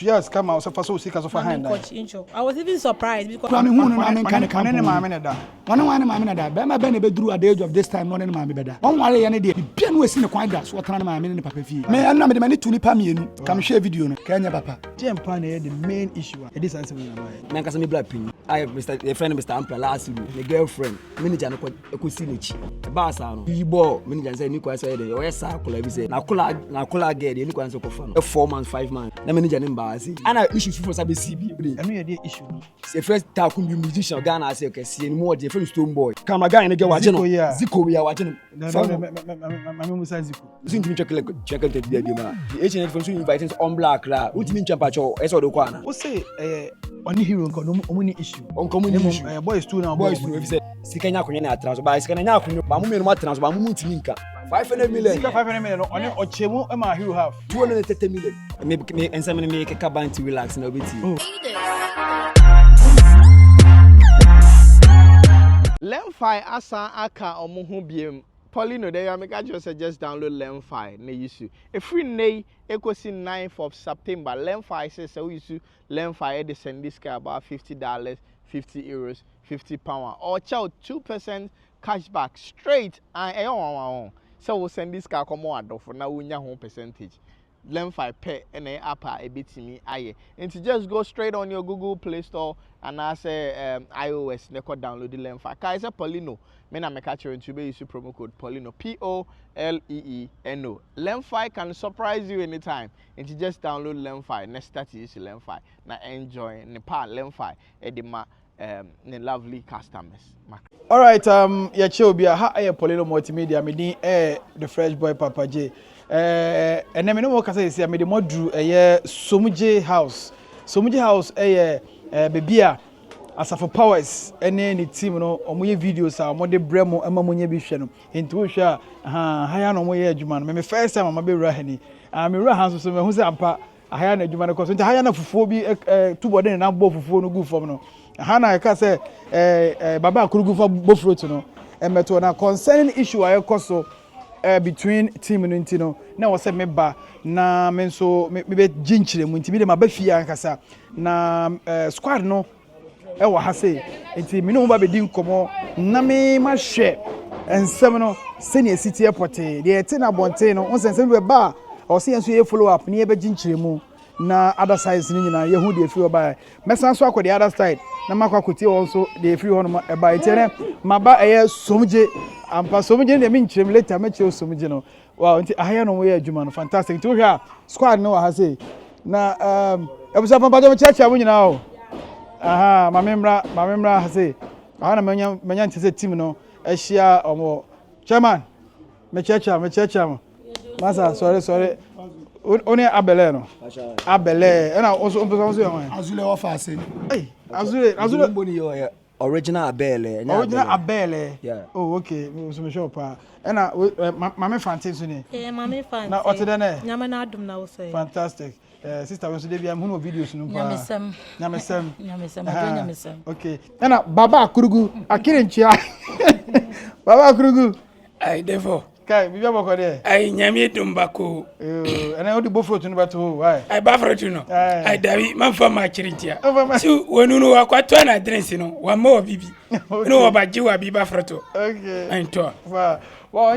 Yes, come out so far so sick as of a hand. I was even surprised because one Benny Bedru at the age of this time, one mammy better. One while any day, Ben was in the quiet grass, what my mini papa fee. May I not be many tulip come share video, Kenya Papa. Jam Pane, the main issue. It is answering my Nankasami Black Pin. I have a friend of Mr Amprah last week, the girlfriend, Manager Kusinich, Bassa, you bought Manager said Nico said, or a circle, I say, Nakola get the Nico for 4 months, 5 months. The manager in Bazi. And I issue for Sabi CB. I mean, issue. The first talk with musician Ghana, I say, okay, see more different stone boy. Come again and get watching. Zico, we are watching. My mom was Zico. Listen to me, check it to the idea. The agent from Sweden invites on black, which means Champacho, as or the Kwana. What's say, only hero, only issue. On common issue. Boys, two now, boys, we said, Sikana Kona transfer by Sikana, Bamu, Matras, Bamu Tinka. 500 million. 500 million on Ochemo, and my hero have 230 million. Maybe and somebody make a cabin to relax and obey. Lemfi asa aka omuhu biem. Paulino there I make just suggest download Lemfi na issue. A free nay ekosi 9th of September. Lemfi says so issue Lemfi they send this guy about $50, 50 euros, £50 or chow 2% cashback straight and so we'll send this car come on for now we home percentage. Lemfi pay and upper a bit me aye. And to just go straight on your Google Play Store and I say iOS never download the Lemfi. Kaisa Paulino, mena me catch you and to be use promo code Paulino POLEENO. Lemfi can surprise you anytime. And to just download Lemfi. Next start use Lemfi. Now enjoy Nepal Lemfi edema the lovely customers. All right, yeah, Chobia, how are Paulino multimedia? Me the fresh boy Papa J. And then no more can say I made the mod drew a Somuje house. Somuje house baby as for powers any team no omoye videos are more de bremo ema monye bi hwe no into hwe haya no moye adwuma no me first time am be wura hani me wura hanso so me hu se ampa haya na adwuma no ko so nti haya na fufuo bi tubo de na bo fufuo no gu fom no hana ka say baba akurugu fo bo fruit no emeto na concerning issue ayekoso between team no ntino na wo se me ba na me so me be ginchire mu nti bi de ma ba fia nkasa na squad no ewa ha say nti me no ba be di nkomo na me ma hwe ensem no senior city airport de ete na bonte no onsensem be ba o se enso ye follow up ne ye be ginchire mu na other sides ni nyina ye hu de free oba mesan so akọ the other side na makwa kotie also de free hono e ba ite maba eye somje ampa somje de me nchirem later me che somje no wow nti ahaya no we adwuma no fantastic nti wo hwa squad no ha say na ebusa pampa do me checha mu nyina o aha mamemra ha say aha na menya ntese team no ehia omo chairman me checha mo masa sorry Only Abele no. Abele. And I also Azule offer say. Hey, Azule boni your original Abele. Original Abele. Yeah. Oh, okay. So me sure pa. And mama Fantin so ni. Eh, mama Fantin. Na otede na. Nyama na adum na wo say. Fantastic. Sister we so dey am hu videos no pa. Nyamesem. Okay. And Baba Akurugu, Akirenchia. Baba Akurugu. Ai devo. Kai, bibi abako there. Ai nyame dumbako. And I odi bofro tunu bato why? Ai bafro tunu. Ai dawi man fa ma chirintia. Si wonunu akwato na drinks no, wa ma bibi. No obaji wa bibi bafro to. Okay. Ento. Well,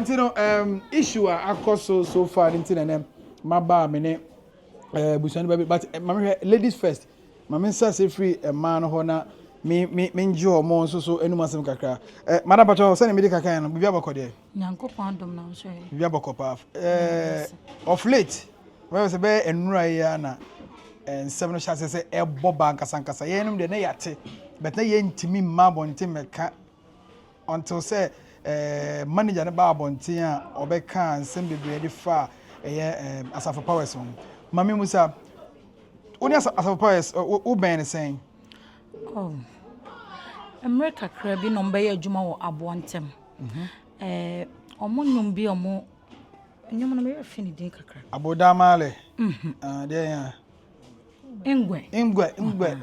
you issue akoso so far into them. Maba me ne busani baby but mama ladies first. Mama say free a man ho na me njo mo so enu masem kakra madam pacho say me dey kakan no bibia bako there nyankopon dom na so bibia bako pa of late we say be enura ya na ensem no chance say e boba nkasankasa ye enum de na yate but na ye ntimi ma bonte meka until say manager ne ba bonte a obeka nsem bebre de fa asafo powers on mami musa oni asafo powers wo ben saying oh America krabi no mbe adwuma wo abontem omonum bi omo nyum no me fini din kakra abodamale there ya ingwe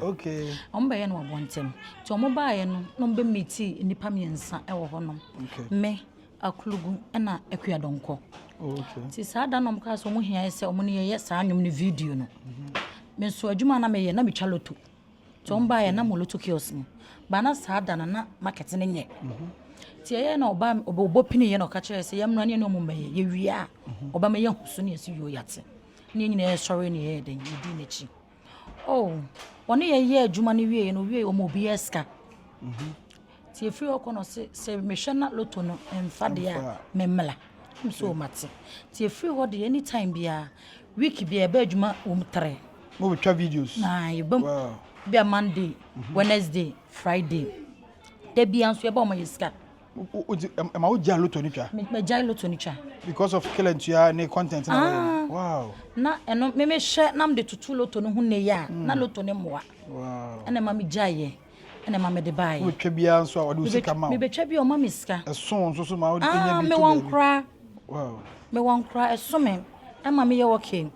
okay ombe ye no abontem ti omo ba ye no mbe meti nipa miensa e wo honom me akulugu na akuadonko okay ti sada no mka so mo hia se omo ne ye sa anwum ne video no me so adwuma na me ye na me chaloto to mba ye na mo loto kiosk no ba na saa da na market ne nye ti ye na oba pini ye na ka kire se ye mra ne no mo mbaye ye wia oba me ye huso ne ye yo yate ne nyina ye sorry ne ye den ye di ne chi oh woni ye adwuma ne wie no wie o mo bi eska ti free okono se me hwana loto no emfa de a memla so mate ti free ho de anytime bia week bia ba adwuma tre mo twa videos na ye bam bia Monday Wednesday Friday de bia nso ye ba o ma yeska am I ujia loto ni twa me jai loto ni twa because of Killer Ntua ne content na wow na eno me hye na me de tutu loto no hu ne ya na loto ne moa wow ena ma me jai ye ena ma me de bae wo twa bia nso a wo de sika ma me be twa bia o ma me sika so nso ma wo de nya bi me wan kra wow me wan kra eso me ama me ye okay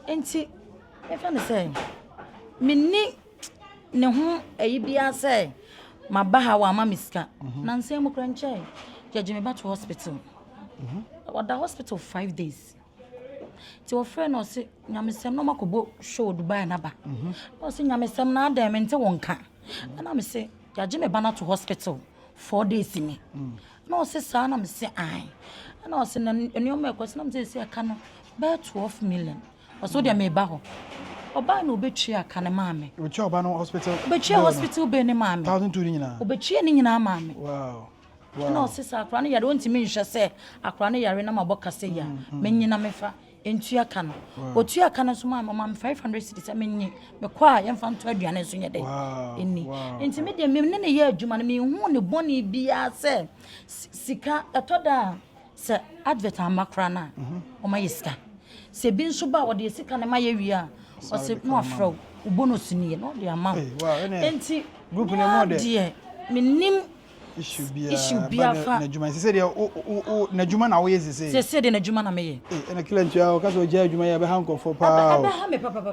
enti e fa ne say me ni ne ho ayi bia say ma ba ha wa ma me sika na nsem mo kra nche je me back to hospital at the hospital 5 days ti wo friend no se nyamesem no makobo show Dubai na ba no se nyamesem na ada me nte wonka na me se je me bana to hospital 4 days ni no se sa na me se ai na se na eniom ekwas na me se aka no ba 12 million o so dia me ba ho oba na obetwi aka ne maame ochi oba no hospital obetwi hospital be ne maame 1200 nyina obetwi ni nyina maame wow no sisa akra ne yare ontimi nhwe se akra ne yare na maboka se ya menyina mefa entua ka no otua ka no so ma 500 cities menyi me kwa ye mfa nto aduane so nyede eni entimi de me ne ye adwuma ne me hu ne boni bia se sika atoda se advert amakra na o ma yesika se bi nso ba wo de sika ne ma ye wi a o se no afro bonus ni no de ama enti group ne mo de menim issue bia fa na juma se de na juma na wo yesi se de na juma na meye na Killer Ntua o ka so je adwuma ya be hanko for pa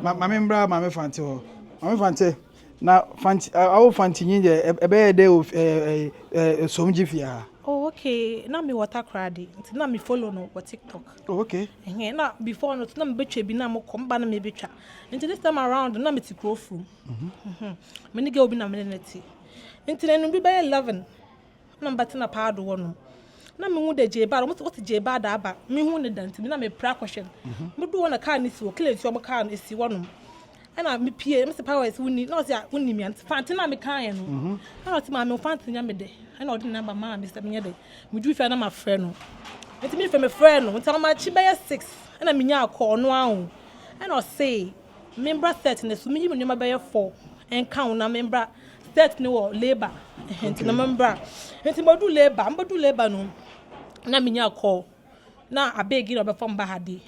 ma me mbra ma me fante ho ma me fante na fante awo fante nyinje e be de somji fia Oh, okay. Now me water crowdy. Now me follow no for TikTok. oh okay Now before no, now me betray bi na mo come ba na me betray. Until this time around, now me ti grow through. Me ni girl bi na me neti. Until no bi by 11. Na mbati na pa do no. Na me hu de jeba, mo what jeba da ba. Me hu ne dant, me na me pra question. Me do na car ni si o Killer Ntua mo car ni si wono. Ana me pie, me se power is wuni, na o se wuni mi ant. Fanti na me kan ye no. Na o ti ma me fanti nya me de. Ana odi number ma Mr me de. Me du fi na ma frɛ no. Enti me frɛ me frɛ no, nti ma chi be 6. Ana me nya akɔ no ahu. Ana o say, member set ne so me yi me nyoma be 4. En kan na member set ne wo labor. Enti na member. Enti mo du labor no. Na me nya akɔ. Na abegi no be from bahadi.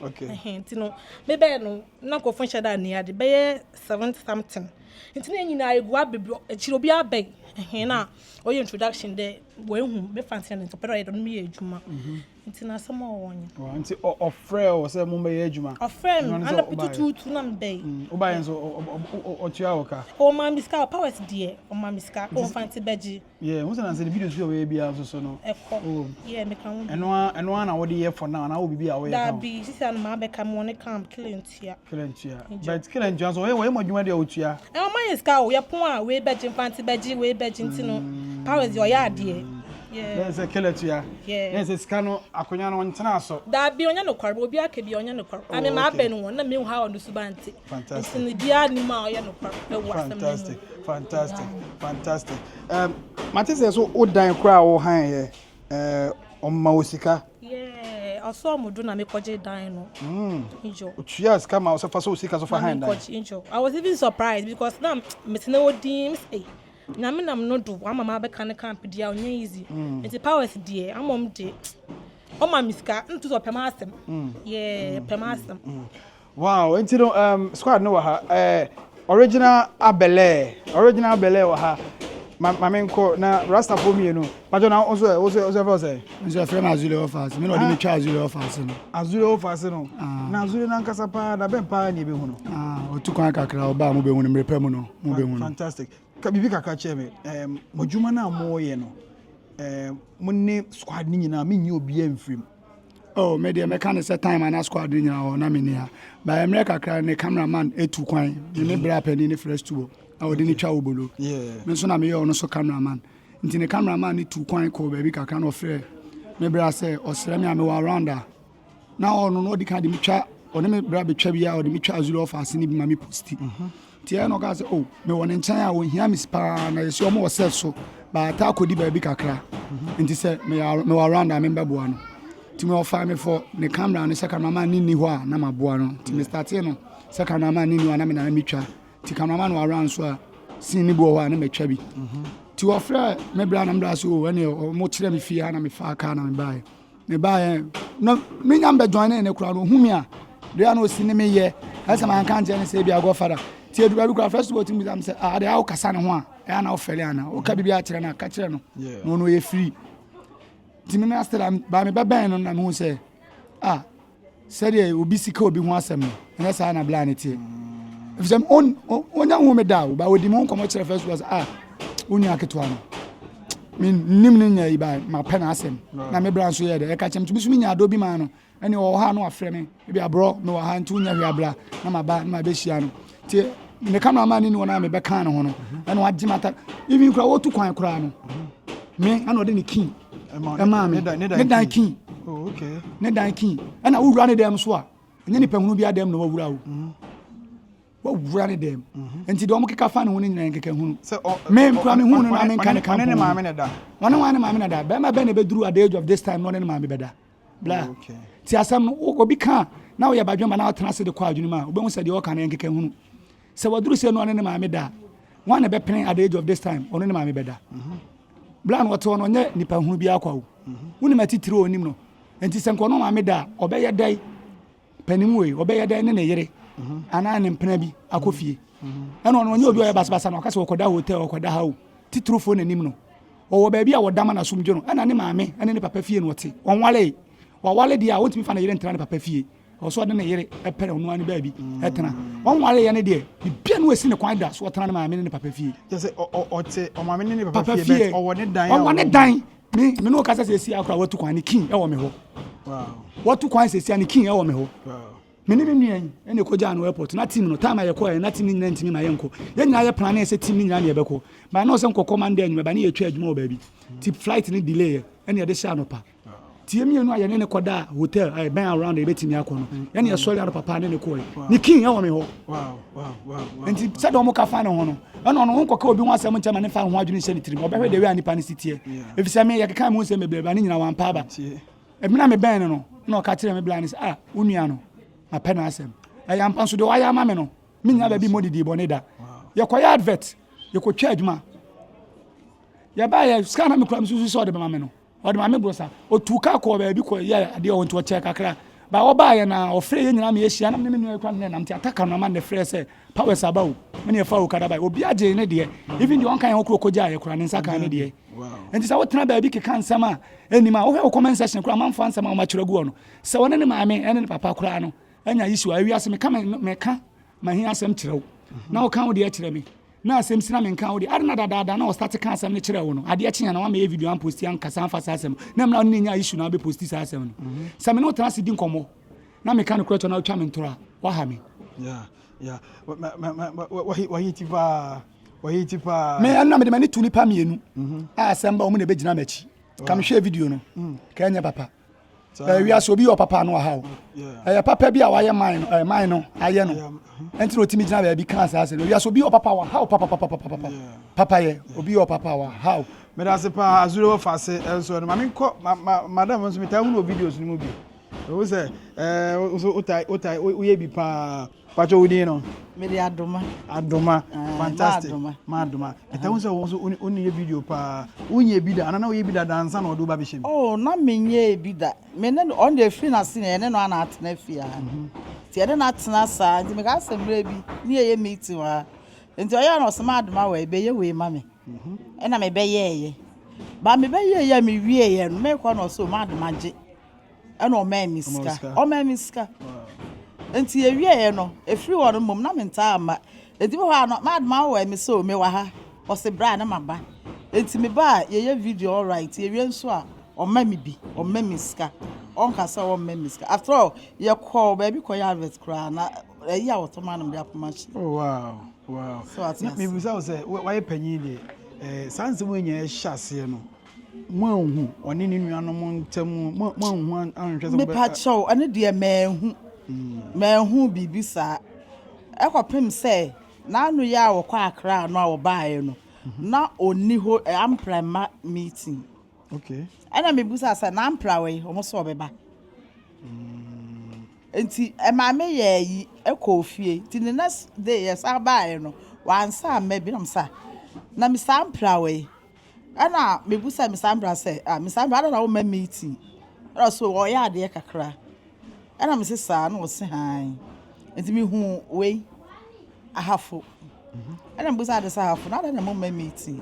Enti no me be no na ko fun shada ni ade be 70 something. Enti na nyina egu abebro echiro bi abeg. Na oye introduction there we hu me fancy na to ye do me adwuma. Enti na sama wonye. Enti ofre o se mo be adwuma. Ofre and na putu na mbe. O ba yen so o tua o ka. O ma miska powers there o ma miska o fancy beji. Yeah, we say na say the videos we be bia so no. Oh. Yeah, me kan. Eno na wo de here for now na wo bibi a wo ye kan. Da bi sisi na ma be kam woni kam Killer Ntua. But Killer Ntua so we mo adwuma de o tua. E o ma miska o ye pon a we beji fancy beji we beji ntino. Powers your yard there. Yeah. There's a Killer Ntua. Yeah. There's a scan akonya no ntena so. Da bi onya no kwar, obi aka bi onya no kwar. Ame ma be no na me hu ha on subanti. Fantastic. Ntini bia ni ma oya no kwar. E wo asem. Fantastic. Mate say so o dan kra wo han ye o ma osika. Yeah, aso mo do na me koje dan no. Injo. Otua ska ma so fa so osika so fa han dan. Injo. I was even surprised because now me tene odin say na me nam no do ama ma be kan camp dia onya easy. Enti powers there amom de o ma miska ntu so pema asem. Yeah, pema asem. Wow, enti no squad no wa ha original abele wa ha mamenko na rasta for me no pajo na also say nso friend azule offers me no dey try azule offers no na azule na nkasa pa da ben pa ni be hu no otukwan kakra oba mo be hu no mrepa mu no mo be hu no fantastic ka bibi kakra che me modwuma na mo ye no mo ne squad ni nyina me nyi obi amfrim Oh, media mechanic set time and squad in your Naminia. By America, the cameraman, a 2 coin, the brap and in the fresh tool. I would in Chawbulu. Yeah. Mensona me also cameraman. Into the cameraman need 2 coin call baby, I can't offer. Maybe I say, or Serena me around her. Now, no, the kind of chat, or me grab a chabia or the Micha Zulu of us in Mammy Posti. Tiano Gas, oh, me one in China when he am spa and I saw more self so, but I could be baby cacra. And he said, me around, I remember one. To me offer me for the camera and the second man ni hwa na maboa to me start no second man ni hwa na me na metwa ti cameraman around so sin ni bo hwa na metwa bi ti offer me bra na mra so o ne mo kire me fie na me fa aka na me bae no me nyam be join na kura no humi a dia no sin me ye asa man kan je ne say bia go fara ti edu ba kura first of all ti me say ah de how kasa ne ho a ya na ofele ana o ka bibia kire na ka kire no no ye free Timina Amsterdam by me baban on who say, said obi sika obi ho asem no say na blind it. If some on young woman down, but with the moon come out first was uni aketo no. Mean nim nya ba my pen asem. Na me bran so ye de e ka chem to bisumi nya do bi man no. Ene o ha no afre me. E bia bro me wa ha ntu nya hwe abla na ma ba na ma be hia no. Ti me cameraman ni no na me be kan no ho no. Ene wa gimata even kura wo tu kwan kura no. Me ana ode ni king. Ne dan king. Oh, okay. Ne dan king. And I will run them so. And then people be them no wura. What run them? And ti do mo keka fa no ni nyina keka hunu. So me mpra me hunu na me kan kan. Ne ma me na da. One ma me na da. Be ma be ne be duru at the age of this time no ne ma me be da. Bla. Okay. Ti asam no wo bi kan na wo ya badwema na atena se de kwa adwunu ma. Obe hu se de wo kan ne keka hunu. Se waduru se no ne ma me da. One be playing at the age of this time ono ne ma me be da. Blan wato no nye nipa hunu bi akwa wo. Woni matitire onim no. Enti senko no ma me da obeye dai panimu we obeye dai ne yere. Ana ne mpena bi akofie. Eno no nye obi oye basbasa no akase okoda hotel okoda hawo. Titiro fo nanim no. Owo ba bia wodama na somdwo no. Ana ne maame ene ne papa fie no wote. Onwale. Wawale dia wontimi fa na yere ntra ne papa fie. Oso de ne yere epere onu ani ba bi. Etena. Onwale ye ne de bia no esi ne kwan da so otena ne maame ne papa fie. Just ote o maame ne papa fie be owo ne dan. Owo ne dan. Me no kasa se si akra watu kwan ni king e wo me ho. Wow. Watu kwan se si ani king e wo me ho. Wow. Me ni nnuan ene ko ja no airport na team no time aye ko na team nyina ntimi ma yenko. Ye nyina ye plan e se team nyina na ye beko. Ba na o se nko commander anyu ba na ye twa adwuma o ba bi. Tip flight ni delay ene ye de sha no pa. Tie mi enu aye ne koda hotel I been around e betimi akono. Ene ye sori aro papa ne ko ni king e wo me ho. Wow. Enti se do mo ka fa no ho no. Eno no nko ka obi ho asem nchama ne fa ho adwene hye ne tirim. Obehwe de we anipa ne sitie. Efisa me ye ka mo se mebleba ne nyina wan pa ba. E mi na me ben no. Na o ka kire me bla ne unua no. Apena asem. Ayam panso de waya ma me no. Me nya ba bi modidi bo ne da. Ye koya advert. Ye ko twa adwuma. Ya ba ye scanner me kura me susu so de ma me no. O de ma me brosa. O tuka ko ba bi ko ye ade o nto check akra. Ba wo ba ye na o frɛ ye nyina me ye hia na me nua kura me na mti ataka no ma ne frɛ se power sabawo. Me ne fa o kada ba. Obi age ne de. Even the one kan ho kuro koja ye kura ne nsa kan ne de. Wow. Enti sa wo tena ba bi ke kan sama enima wo he comment section kura man fa nsama o ma kyerɛ gu no. Se wo ne ne maame ene ne papa kura no. Anya yisu awi asem ka me ka ma hi asem kyerɛ wo. Na wo kan wo de kyerɛ me. Na asem sina me kan wo de adna dada na wo start kan asem ne kyerɛ wo no. Ade akye na wa me video an post an kasa fa asem. Na me na ne nya yisu na be post sa asem no. Sa me no tena se di nkomo. Na me kan kura to na wo twa me ntora. Wa ha me. Yeah. Wahiti pa me anna me de mani tuni pa mienu asem ba o mu na be gina machi kam hwe video no ka nya papa wi aso bi o papa no ha o papa bi a wa ye mine no aye no enti no timi gina ba bi kan sa wi aso bi o papa wa ha o papa ye obi o papa wa ha o me da se pa azuro fa se enso no mami ko madam nso mi ta hu no videos ni mu bi o se otai uye bi pa pacho udi no me de adoma fantastic madoma eta won se won oni ye video pa unye bi da na uye bi da dansa na odo ba be shemi oh na menye bi da me ne on the free na sin ene no ana atena fia ti ene na atena sa nti me ga semre bi ni ye meeting wa nti oya no se madoma wa be ye we ma me ena me be ye ba me be ye me wie ye no me kwa no so madoma je ena o ma miska enti ewie no efiri won mom na menta ama enti bo ha no madma wo emi so me wa ha o se bra na maba enti me ba ye video all right ewie nso a o ma mi bi o ma mi ska on kasa o memiska after all ye call baby ko ya harvest kra na ya otoman me apomachi oh wow so at me bisa say why panyin de sanse mo nya hyase no mo anhu oni ni nuanom ntam mo anhu anhwe so me pa chow ane de manhu bibisa ekopem say na anu ya wo kwa akra no a wo baaye no na oni ho Amprah meeting okay ana me busa say na Amprah we omo so obeba enti e ma me ye yi ekofie ti the next day yes abaaye no wansa ma bi nam sa na Mr Amprah we ana me busa Mr Amprah say Mr Amprah na wo ma meeting na so wo ya de kakra ana me sisa na wo se han enti me hu we ahafo ana me busa de sa ahafo na na mo ma meeting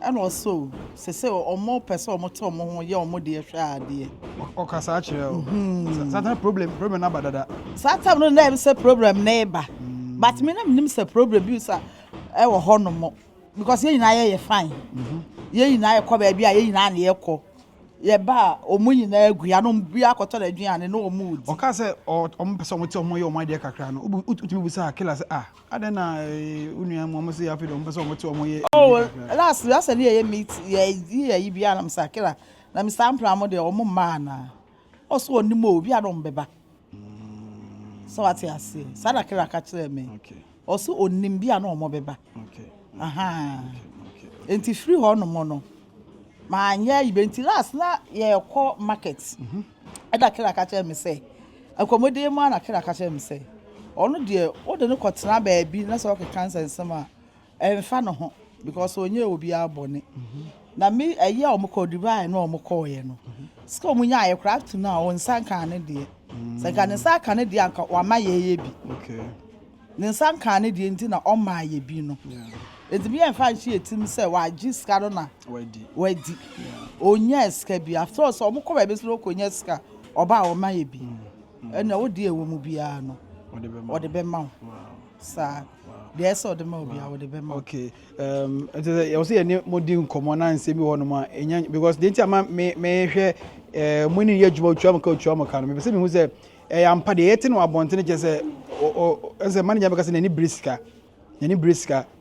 ana also se omo person omo to omo ho ye omo de hwa ade o kasa akire o satan problem na badada satan no na say problem na eba but me na nim say problem bi sa e wo ho no mo because ye nyina ye fine ye nyina ye ko ba bia ye nyina na ye ko ye ba omo nyina agu ya no bia akoto na aduane na omo udi o ka say omo person omo te omo ye omo ade kakra no utumi bu sa killer say adena unua mo say afi do omo person omo te omo ye last say ye meet ye bia na msa killer na Mr Amprah mo de omo ma na also onimo obi adom beba so what you say sada killer ka kire me okay also onim bia na omo beba okay okay enti free ho no mo no ma anya ibenti last na ye ko market eda killer ka kire me say akomode mu na killer ka kire me say ono de o de no kotena ba bi na so ke cancer nsema emfa no ho because onye obi abone na me aye o mo ko Dubai na o mo ko ye no ska o munya aye craft na o nsanka ne de saka ne saka ne de anka wa ma ye bi okay ne nsanka ne de nti na o ma ye bi no enti bi enfa nchi etim se wa gi ska no na wadi onya ska bi after all so o mo ko ba be so ko nya ska oba o ma ye bi na wo de ewo mu bia no o de be ma sa yes or the mobile or the bema okay you see any modern common and say me one ma because the time me hwe money ye djuma twa maka twa maka no me say me hu say ampa de yete no abonte ne je say as a manager because na ni briska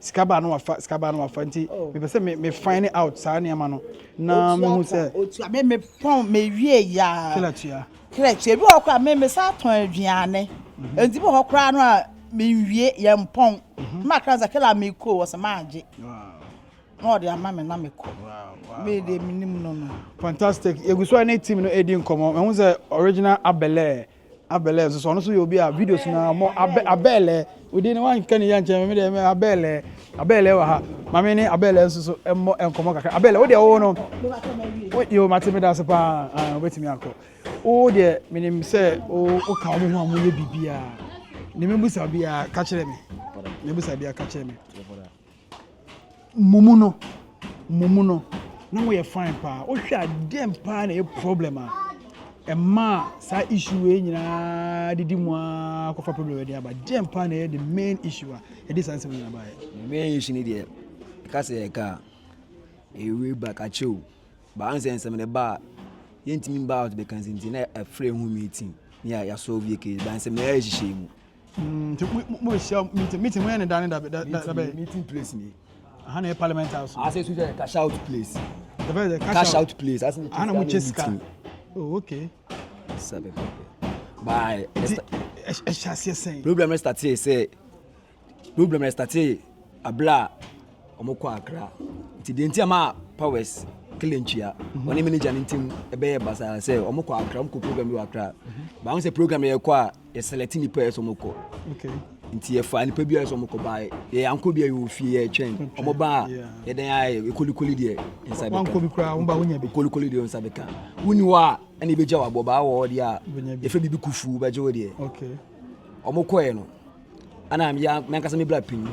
sika ba no wafa nti me say me find out sa na ma no na me hu say otua me pon me wie ya kila tua bi okra me sa ton aduane enti bi okra no a me wie ye mpon ma kranza kila me ko was maaje no de ama me na me ko me de minim no fantastic eguso any team no edi nkomo me hu say original abele so no so you be a videos na mo abele odi ni wan kan ya nche me de me abele wa ha ma me ni abele so emmo enkomo kaka abele wo de wo no yo matime da se pa wetimi akọ o de minim say o ka mo ho amoye bibia ni me busa bia ka kire me ne busa bia ka kire me mumuno na mo ye fine pa o hwa dem pa na e problem a ma sa issue we nyina didi mu a kofa problem we dey aba dem pa na the main issue e dey sense we na ba the main issue ni dey ka say ka e we back a chew ba an sense me ba yentimi ba out be kan zinti na a free hu meeting ya solve ye ke ba sense me e hihye mu mo share meeting when and down that meeting place ni na parliament house I say so cash out place the cash out place as in ana mo cheska oh okay sabe bye problem start abla omoko akra nti de nti ama powers Killer Ntua oni manager ntim ebe ye basa say omoko akra omko program bi akra ba won say program ye kwa ye select ni players omoko okay nti ye fa ni pa bi aso omoko ba ye anko bi ye ofie ye twen omoba ye den ay kolikoli de inside ka anko bi kra won ba wonya bi kolikoli de inside ka woni wa ene be jawa boba wo de a ye fa bibi kufu ba je wo de okay omoko ye no ana am ya men kasa me bla pin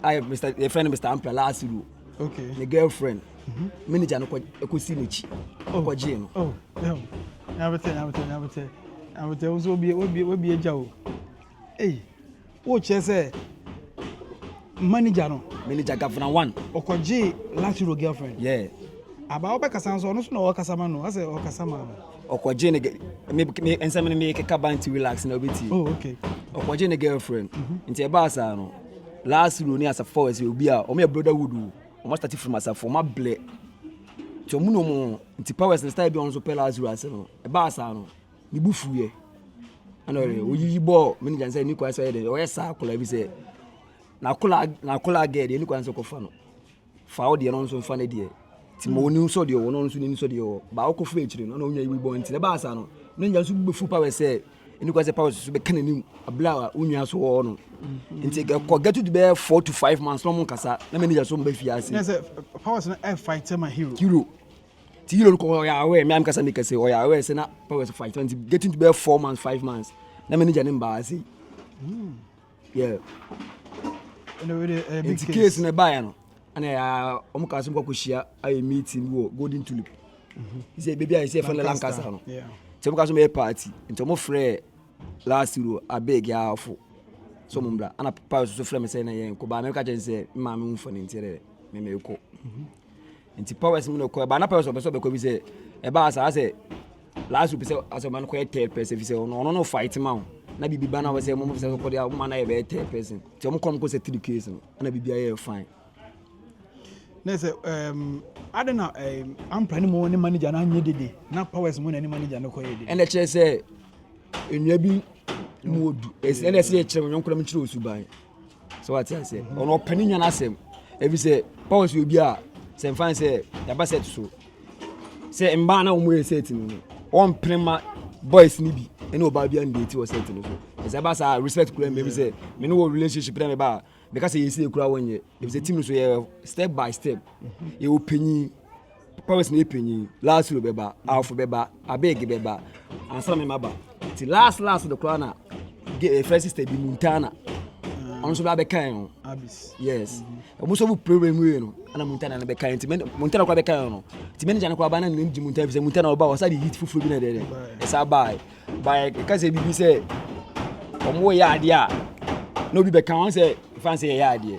I Mr. friend Mr. Amprah last year okay the girlfriend manager no ko si nechi ko je no na bete ozo obi eja o wo chese manager governor one okoje last year girlfriend Aba obekasa nso no so na okasama no. Ase okasama no. Okwaje me ensame me keka banti relax na obeti. Oh, okay. Okwaje ne girlfriend. Nti e ba asa no. Last row ni asa force obi a o me brotherhood. O ma start from asa for ma ble. Ti omu no mo nti powers na style bi on so pe last row ase no. E ba asa no. Ni bufuye. Ana oyi ball me nja say ni kwa say de o yesa kola bi say na kola get ni kwa say ko fa no. Fa o de no so fa ne de. Ti mo ni so de o no so ni so de o. Ba o ko fu echire no na onya yi ball nti ne ba asa no. Ne nja so bufu powers say ni kwa say powers so be kan ni abla onwa so o no. Nti ko get to be 4 to 5 months no mo kasa na me nja so mo be fi ase. Yes, powers na fight my hero. Ti hero ko ya away me am kasa me kase o ya away say na powers fight until getting to be 4 months 5 months na me nja ne mba ase. Yeah. No really big case na buy no. Ana ya omo kasa mo kwakuhia ayi meeting wo golden tulip. He say baby I say for Lancaster no. Yeah. Ti mo kasa me party nti mo frɛ last year abeg ya afo. So mo mbra ana powers so frɛ me say na yen ko ba me ka chen say ma me mfo ne ntere me ko. Nti powers me no ko ba na powers obeso be ko bi say e ba asa say last week say as man ko third person fi say no fight ma na bibi ba na we say mo say ko dia mo na e be third person ti mo kom ko say 3 case no na bibi aye fine na say adena Amprah ni mo ne manager na anye dede na powers mo na ni manager no ko ye dede and the chair say enua bi modu and say kire mo nkora mo kire osuban so what I say ono pani nwa na asem e bi say powers obi a say fan say ya ba set so say mba na mo ye set ni on prima boys ni bi ene oba bia ndeti o set no so say ba sa respect kura me bi say me no relationship na me ba because you see kura wonye if say team so ye step by step e openyi powers na epenyi last row beba alpha beba abeg beba answer me maba ti last the kura na first step bi Montana on so be kan abis yes omo so bu problem we no ana Montana na be kan ti Montana kwa be kan no ti manager na kwa ba na ndi Montana say Montana oba wasa di hit fufu bi na dey esa by ka say bibi say omo ya ade a no bi be kan on say fan say ya ade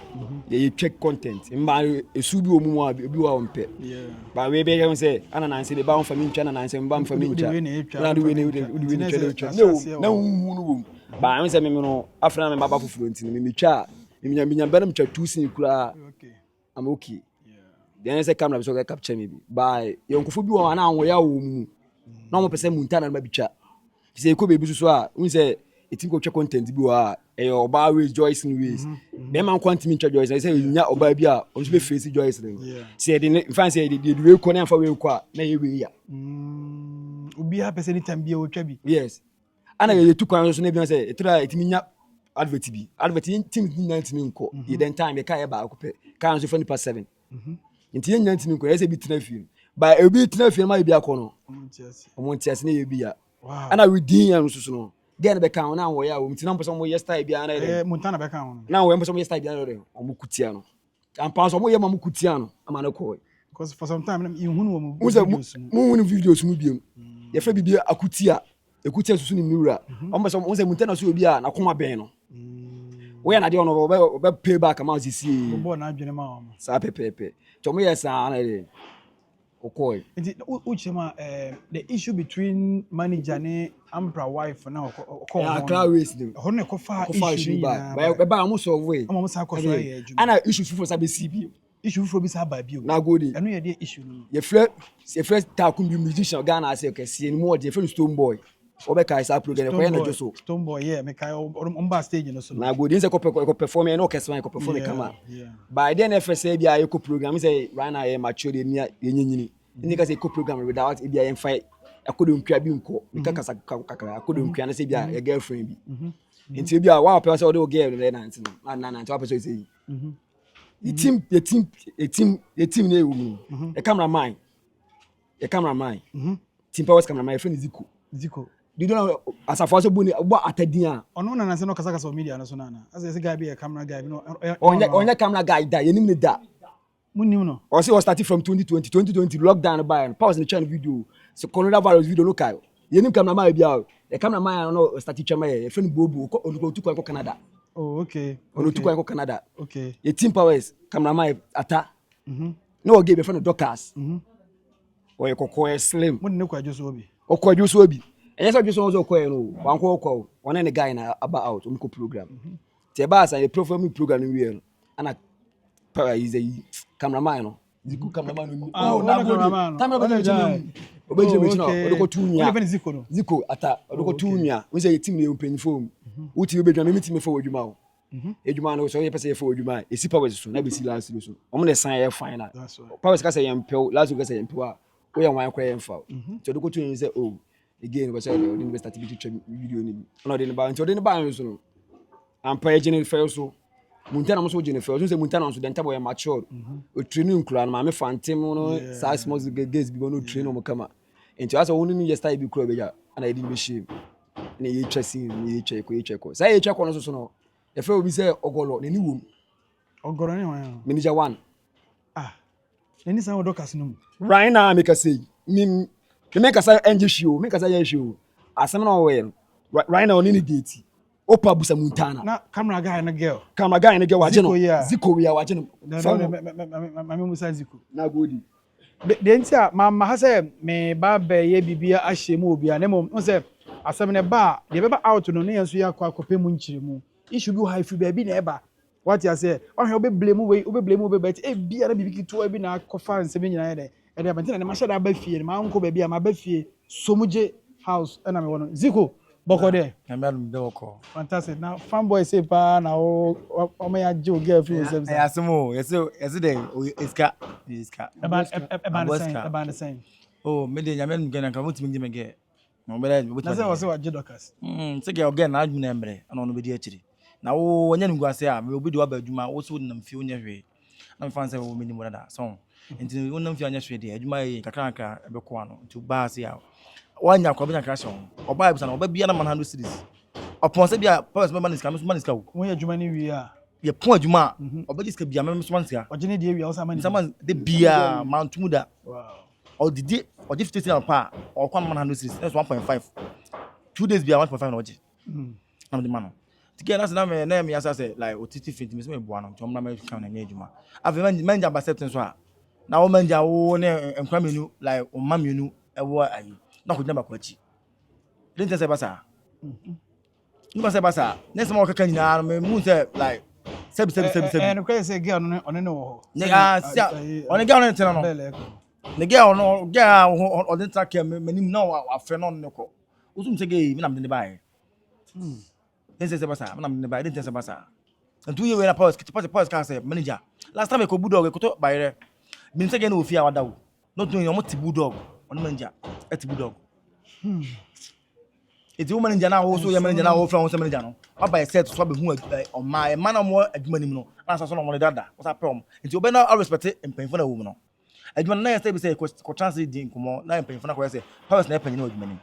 ye check content mba esu bi omu a bi wa ompe ba we be gan say ana na say be ba on family ntwa na say mba on family ntwa na do we ne ntwa na hu no ba am say me no afra na me baba fufuro ntini me twa me nya twa 2 sin kura am okay then say camera so capture me bi ba yonkofo bi wo na anwo ya wo mu na mo pese Montana na bi twa say ko be bi so a un say etin ko twa content bi wa oba ways Joyce in ways be man kwantimi twa Joyce say nya oba bi a on so be face Joyce no say the fan say the we ko na fa we ko na ye we ya obi ha pese ni tambia wo twa bi yes ana ye tu kwan so na bi say etra etimi nya advert team nya ntimi nko ye den time ye ka ye ba akopɛ kan so fa ni pa 7 nti ye nya ntimi nko ye say bi tena fie ba e bi tena fie ma ye bi akɔ no ntiase na ye bi ya ana we din ya no so no den be kan na wo ya wo mti na mpo mo ye style bia na Montana be kan na wo mpo mo ye style bia na omo kutia no ampa so mo ye ma mo kutia no ama na ko because for some time you hunu wo mo videos mu biem ye fa bibia akutia ekutia susu ni miura omo so mo se Montana so obi a na koma ben no wo ya na de ono be pay back ama sisi bo na adwene ma omo sa pepepe to mo ye sa na de okoi uchema the issue between manager and Amprah wife now Accra waste them ho ne ko fa issue ba am so way am sa ko so ya adwuma ana issue fufu sa be CB issue fufu bi sa ba bio na godi eno ye de issue no ye first takum bi musician Ghana say kese ni mo de first Stone Boy obeka isa program ko na joso Stone Boy yeah me kai on ba stage no so na godi say ko perform e no kese ko perform kama by then FSA bia ye ko program say right now ye mature de ni yenyini ni ka say ko program without e bia ye fight akodo nkua bi nko nika kasa kakara akodo nkua na say bia ye girlfriend bi nti bia wa pe say o de girl na nanti na wa pe say the team na ewu the cameraman team powers cameraman friend Ziko you don't know as a force boni bo atadin a ono na nanse no kasa media no so na as a guy be a camera guy no onya camera guy da yenim ne da munim no o say was starting from 2020 lockdown by pause the channel video so coronavirus video local yenim cameraman bia the cameraman no start chama ye friend bobu ko tu ko Canada oh okay ono tu ko Canada okay ye team powers cameraman ata no give be friend Doctors Or you could slim. When you quite just obi. Or could you so be? And yes, I just also call one call, one and a guy in about Umko program. Tebas, I perform program real. And I is a cameraman. Ziku cameraman. Oh, cameraman. Cameraman. Ziko ata odoko tunya we say team you pen phone uti be dwan meeting me for adwuma o adwuma no so ye pese for adwuma e si powers so na be si last so omo na san ye final powers ka say yem pew last week ka say yem pew a we yan wan kwa yem fa so odoko tunya say oh again we say the best activity video ni no dey ba nti dey ba so no ampa ye gene fail so Montana mo so gene fail so say Montana so den tabo ye mature o training kura na me fantem no size mo gaze bi no train mo kama enti asa wonu ni yesterday bi kura be ja ana edi be shame na ye chasing ye check say ye check no so no e fa obi say ogolo na ni wom ogoro ni wan manager 1 nani san odokas no right now make us say me make us engine show make us ye show asem na we right now ni gate Opa busa Montana. Na camera guy na girl. Camera guy na girl wajeno. Ziko we wajeno. Mami musa Ziko. Na godi. De ntia mama ha say me ba be ye bibia ahyemu obi a nemo say asem ne ba de be ba out no ne yanso ya kwa kopemu nchiremu. Issue bi high free baby na eba. What you say? Oh he obe blame we bet e bia na bibiki to bi na kofa nsem nyina ye de. E de bantina ne ma shada ba fie ne ma nko baby a ma ba fie Somuje house na me wono. Ziko Boko there. Fantastic. Now, fanboy say pa na o me ya jo girl feel themselves. I assume yes it's cat. About the same. Oh, me dey nyame ngena ka mutimi ngime ge. No be let. Na say was what Jodokas. Say girl again na adwuna emre. Na no be di akiri. Na wo wonya ngu ase a me obi di wa ba adwuma wo so nam fie onya hwe. Na me fan say wo me ni mo da so. Enti wo nam fie onya hwe di adwuma yi kakranka ebe ko ano. Nti ba ase a wanya kwa benya crash on oba bisa na oba bia na man 100 series opon se bia powers man is ka won ya dwuma ni wi a ye pon adwuma oba jiska bia man man sika ogene de wi a wo man de bia man tumuda wow odidi odi 50 na pa o kwa man 100 series that's 1.5 2 days bia 1.5 na oji am de man tike na se na me asa se like otiti fit me se me boa no to mna me kan na nya adwuma ave man ja acceptance so a na wo man ja wo ne enkwa menu like o ma menu ewo ayi na ko nyamba kwachi didn't say basa no say basa next mo kaka nyina me mu say like sebi and ko say girl no one no ho ne sia on girl no tena no ne girl no girl on the track me nim na afre no ne ko usum say ge me nam de bae didn't say basa me nam de bae didn't say basa and 2 years we na pause can say manager last time e ko bulldog ko to bae re me say ge na ofia wada wo no to yon mo ti bulldog on manager eti bulldog eti wo manager na wo so ye manager na wo fra wo se manager no aba e set so be hu o ma e mana mo adwuma nim no na so no mo dada wo sa prom enti obe na respect empanfo na wo mu no adwuma na ye say be say ko chance di nkomo na empanfo na ko say powers na empanyi na adwuma nim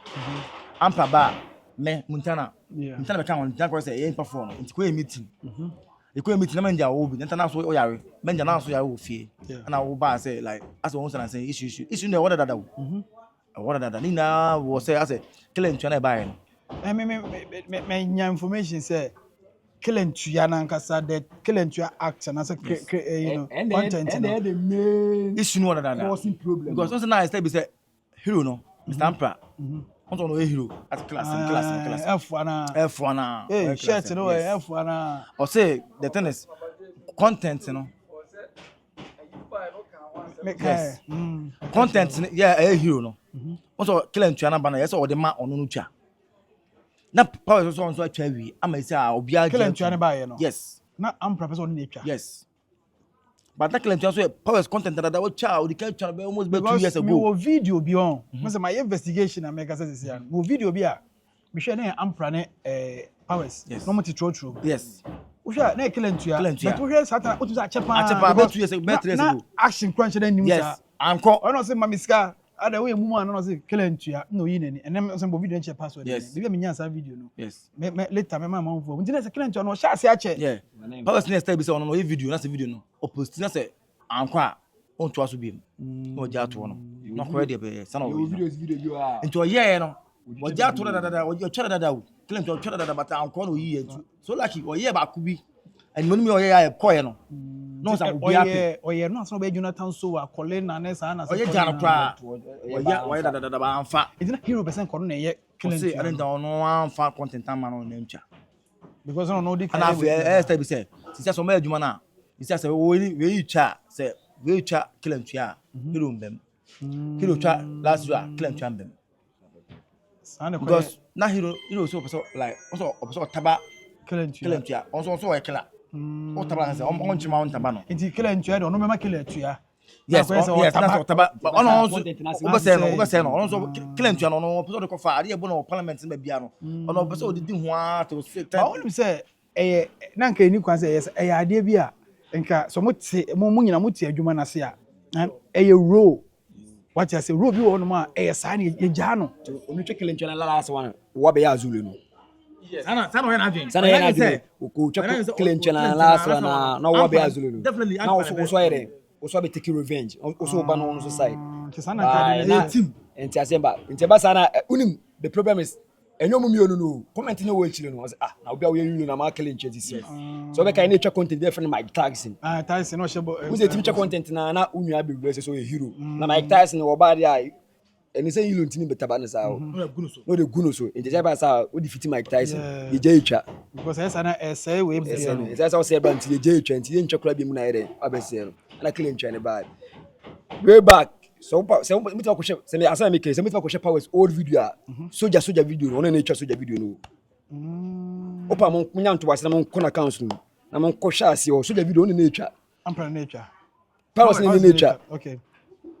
ampa ba me Montana be kan on ko say ye perform enti ko ye meeting e meeting na manager wo bi enta na so o yare manager na so yare wo fie na wo ba say like as one say issue na what dada wo what dada ni na wo say as Killer Ntua na buy no me nya information say Killer Ntua na nkasa the Killer Ntua act na say you know content no the main issue no dada causing problem because once na say be say hero no Mr Amprah once no hero at class F1 eh shirt no F1 or say the thing is content no yes. Content yeah a hero no also Killer Ntua na bana yes or the man onu no twa na power so atwa wi ama say obi a Killer Ntua na buy no yes na am professor onu na twa yes but that Killer Ntua so power content that what child the can twa almost be 2 years ago me wo video bi on me say my investigation America says ya wo video bi a me hwe na Amprah ne powers no mo ti true yes Usha na Killer Ntua but we hear Satan o tu sa chepa about 2 years ago action crunch na nim yes anko ono say mamiska ada we mu no say Killer Ntua no yi nani enem say video nche password bi me nya sa video no yes me later me mama mfo nti na say Killer Ntua no sha ase ache yeah powers next time be say ono no video na say video no o post na say anko a on to aso biem no ja to no na ko de be say no video ah nti o ye no o ja to dada o chara dada o Killer Ntua chara dada but anko no yi so lucky o ye ba ku bi and money me o ye ya ko ye no no sa obi ape oye no aso be Jonathan so a Colin na na sa na oye jano kra oye da ba anfa it's not hero person kono na ye Killer Ntua I don't know anfa content man on ncha because no di and after be say since so ma adwuma na since say we twa say we twa Killer Ntua hero mbem hero twa last year Killer Ntua mbem because na hero so like also taba Killer Ntua also we killer o taba say on chima on taba no nti Killer Ntua de no mema Killer Ntua yes that's taba but on also o say no on so Killer Ntua no person dey fa ade ebo no parliament na bia no on person odidi ho a to fit but only say na nka ni kwan say yes ade bi a nka so mo nyina mo te adwuma na se a role what you say role bi wo no ma sa na ye gya no onu twa Killer Ntua na last one wo be ya zulu no sana we na adwen sana ye na adwen ko twa Killer Ntua na last one na wo be ya zulu no definitely na so yere so be take revenge so ba no so side sana ka na team enti asemba enti ba sana unim the problem is enyom mi onu no comment na wo chire no na obi a wo yulu na ma Killer Ntua this year so be kai na twa content different Mike Tyson Tyson no shebo who say team twa content na unu abi be so a hero na Mike Tyson wo ba dia eni say yulu ntini betaba na sa no de guno so enti ba sa wo defeat Mike Tyson ye je etwa because esa na esa we be esa sa say ba ntini je etwa enti ye ntwa bi mu na yere abese no na Killer Ntua ne ba way back so me talk ko se me asa me ke se me talk ko powers old video soldier video no na etwa soldier video no opa mo nyanto wase na mo kona council na mo ko sha ase o soldier video no na etwa ampra na etwa powers na etwa okay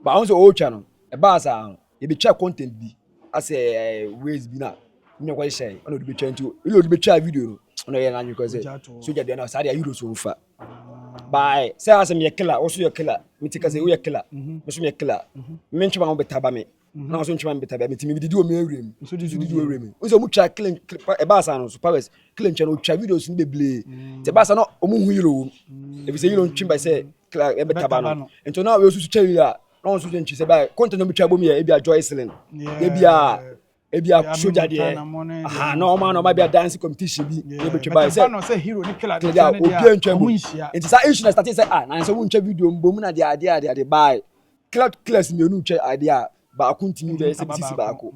ba on so o twa no e ba sa e be check content bi as ways bi na me ko share on do be twa nti o do be twa video no no ye na nyu ko say soldier dey na sa dey hero so mfa bye say as me killer also your killer me tika say we killer me so me killer me ntwa mo betaba me na so ntwa me betaba me timi didi o me awrem so didi o awrem o so mu twa Killer e ba sa no so powers Killer Ntua no twa videos ni beble te ba sa no o mu hu hero e bi say hero ntwa say killer e betaba no ento na we so twa hero no so ntwa say ba content no betwa bom e bia Joycelyn e bia soldier dey no man no ma bia dance competition bi e betwa ba say no say hero ni Killer Ntua obi ntwa mu enti sa issue na start say na say wo ntwa video mbom na dey ade buy class me onu ntwa ade a ba continue dey say bisi ba ko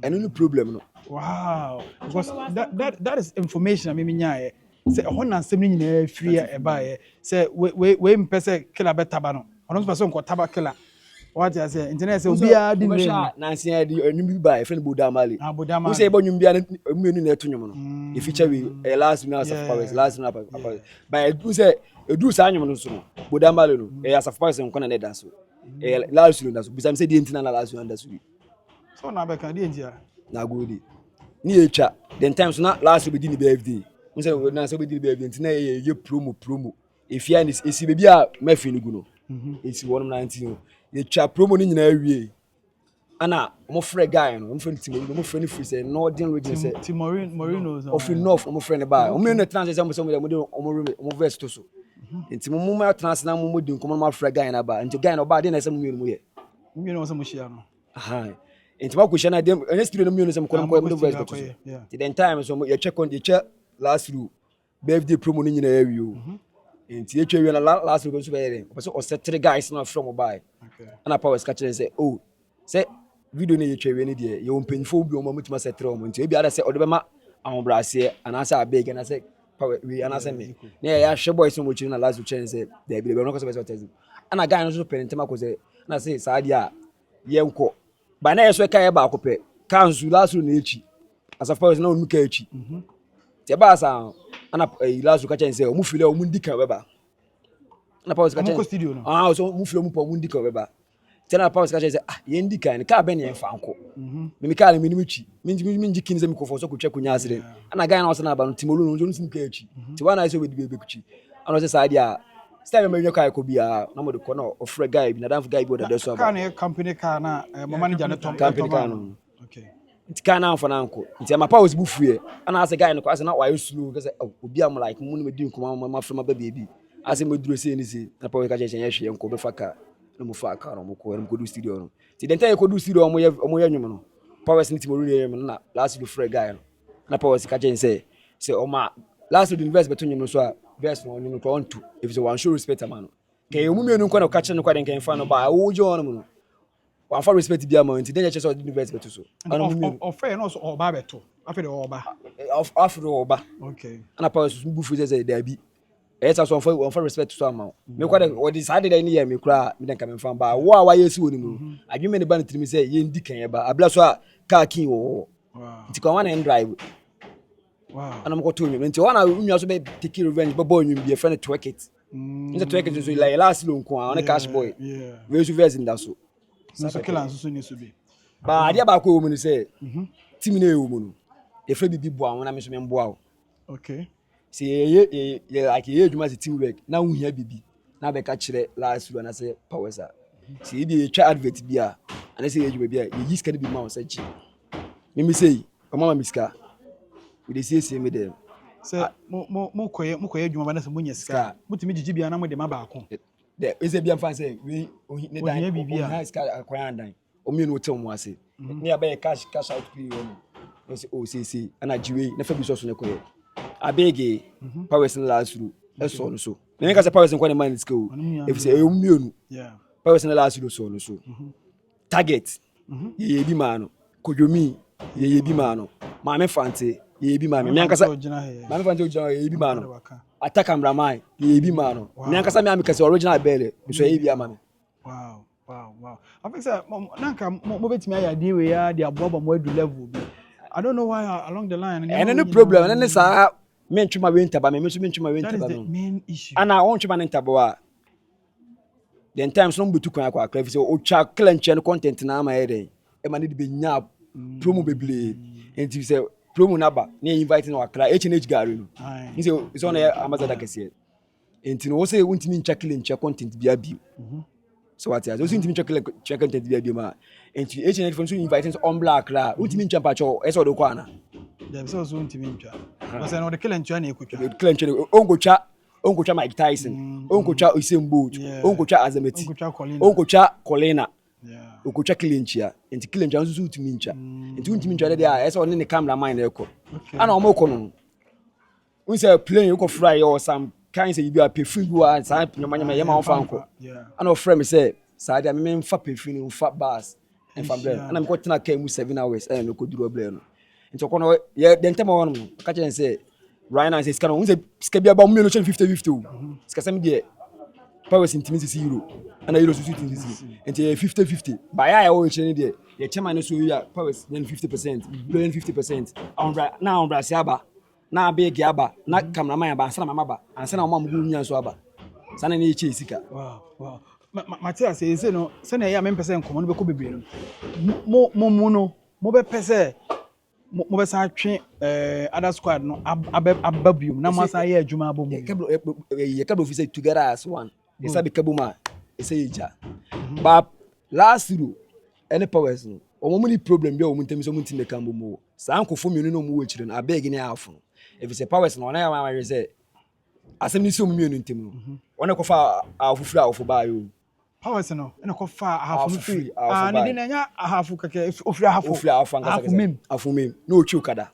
eno no problem no wow because that is information I mean nya say ho na nsem ni nyina free e buy say we mpese Killer betaba no ono so person ko taba Killer what you say internet say obi a di na nsi a di onyu bi ba friend Boda Mali who say bo nyum bia mmenu na eto nyum no e feature we last minute of powers last minute of powers by who say edu sa nyum no so no Boda Mali no e as of powers nko na da so e last minute so bisa me say di ntina na last minute so so na be kan di ntia na go di ni echa then times na last be di ni birthday who say na so be di birthday ntina ye promo e fia ni e si be bia ma fi ni gu no e si 119 ye twa promo ni nyina awie ana mo frɛ guy no mo frɛ Timorino mo frɛ ni free say northern region say Timorino of north mo frɛ ne ba o me no trans say mo de mo verse to so enti mo ma trans na mo di nkomo mo frɛ guy na ba enti guy na ba de na say mo mo ye mo say mo shia no aha enti ma ko shia na dem any studio no mo say mo ko mo verse to so the then time so ye check on the check last through birthday promo ni nyina awie o enti etwa wi na last week so be here so o set three guys na from buy ana powers catch say oh say video na etwa wi ni de ye ompanfo bi o ma mutima set three o enti e bi ada say o de be ma ahobrase ana say abeg na say power we ana say me na ya hwe boys no mo chiri na last week say dey be no ko say tezi ana guy no so pentema ko say na say saadi a ye nko ba na ye so kai ba ko pe kanzu last week na echi as of powers na onu ka echi te ba sa ana last week catch say o mu file o mu ndika beba na pause catch studio no so mu file mu po mu ndika beba te na pause catch say ye ndika ni ka be ne fa nko me ka le minimi chi min jikin ze mi ko fo so ko twa kunya asire ana guy na o na ba no timolu no nso sim ka echi ti wa na say we be kuchi ana say saadi a style me nyoka ko bia na mo de ko na o free guy bi na dan guy bi o da so ba ka na company car na mo manager ne tom company car no okay ntika na amfa na nko nti ama pause bu fue ana ase guy no kwa ase na why slow cause obi am like mu no me di nkoma ma frema ba baby ase me duro se ni se na pause ka che hwe nko be faka no mu fa car no mu ko do studio no ti den tay ko do studio omo ye nwum no pause ni ti mo ru no na last do free guy no na pause ka che say o ma last do invest beto nwum no so a verse no no ko onto if so one show respect amano ke mu mienu ko na ka kire no kwa den kan fa no ba wo je on no one for respect bi amount then just the verse beto so of fair no so oba beto after the oba after oba okay ana power so bu fu say there bi esa so one for respect so amount me kwa o decide that ni me kura me den ka me fa ba wo a wa yesi woni mu adweme ne ba no trimi say ye ndi kan ye ba abla so a car kin wo nti kwa one and drive wow ana mko to nti wana unwa so be take revenge bo boy nwum bi e friend twerk it nti twerk it so like last lo nko a on cash boy we so verse nda so so killer so ni so bi ba ade ba ko wo mu ni say team na e wo mu no e fra bibi bo awon na me so me mbo awo okay see ye like ye adwuma se team work na wo hia bibi na be ka kire last lo na say power sa see bi twa advert bi a ana say ye adwuma bi a ye yiska de bi ma wo sa chi me say o mama miska we dey see me dem say mo koye adwuma ba na say mo nya sika mutimi gigi bia na mo de ma ba ko de ese bia fan say we ne dan bi a sika akwan dan o mi no hotel mo ase ne ya be cash out pay o say o see ana jiwe na fa bi so ne koye abege powers in last through eso no so me nka say powers in kwa ne man sika o if say o mienu powers in last through so no so target ye bi ma no kodwomi ye bi ma no maame fante ye bi ma me nka say maame fante o jina ye bi ma no attack cameraman ye bi ma no me nka say me ameka say original bele so ye bi ama me wow I think say nanka mo betimi aya dey we ya dey aboba mo adu level bi I don't know why along the line and any problem and say me ntwuma we ntaba me so me ntwuma we ntaba no that is the main issue ana on ntwuma ntaba wa then times no betu kwan akwa akra fi say o cha Killer Ntua content na ama yeden e ma ne de be nya promo beble enti say promo na ba na invite na akra H&H gari no ni say so na ambassador kese enti no say wontimi ncha Killer Ntua content bia bi so what ya so wontimi ncha Killer Ntua content bia bi ma enti H&H for so invite on black ra wontimi ncha pacho e so do kwa na dem so wontimi ncha but say no the Killer Ntua na ekutwa Killer Ntua onkocha Mike Tyson onkocha Usain Bolt onkocha Azameti onkocha Colina onkocha Killer Ntua enti Killer Ntua so utimi ncha enti utimi ncha dey a ese on ne cameraman na eko ana o moko no we say plane you go fly or some kind say you be a perfume go and some nyama yema on fanko ana o frame say sadia me mfa perfume mfa bars mfa blend ana me ko tena kai mu 7 hours no ko duro blend no enti ko no ye den tema won no ka chen say right now say ska no say ska bia ba mu no 50-50 ska sam de powers intimacy euro ana euro so intimacy enti 50-50 ba ya wo chen de ye chema no so ya powers 50% blend 50% on bra siaba na big aba na cameraman aba ansana mama ba ansana mama mu nya so aba sana ne eche sika wow Matias say no se na ya me pese nkomo no be ko bebre no mo be pese mo be sa twe other squad no ababium na mo sa ye adwuma abomu ye kablo fi say together as one ye sabi kabuma e say eja ba last year any powers no o mo ni problem bi o mo ntem so mo ntem ka mbomo sa ankofo mienu no mo wo chire no abeg ni afo if say powers no na ya ma say asem ni so mo mienu ntem no wona ko fa afufura afo ba yo powers no na ko fa ahafu free ni de na nya ahafu keke ofura ahafu mem no ochi okada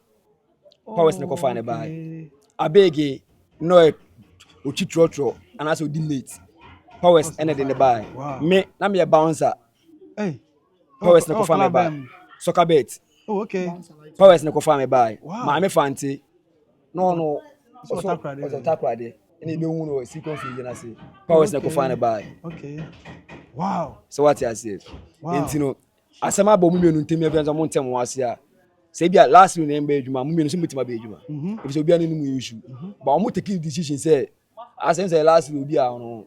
powers ne ko fa ne ba abeg no ochi trotro and so delete powers ene de ne ba me na me bouncer powers ne ko fa me ba soccer bet okay powers ne ko fa me ba ma me fanti no so takrade ene be hu no sequence yi na say powers ne ko fa ne ba okay wow so what you say enti no asema ba mu mienu ntem e mo ntem wase a say bia last week na mba adwuma mu mienu so mutima ba adwuma if so bia no mu issue ba mo take decision say asen say last week bia no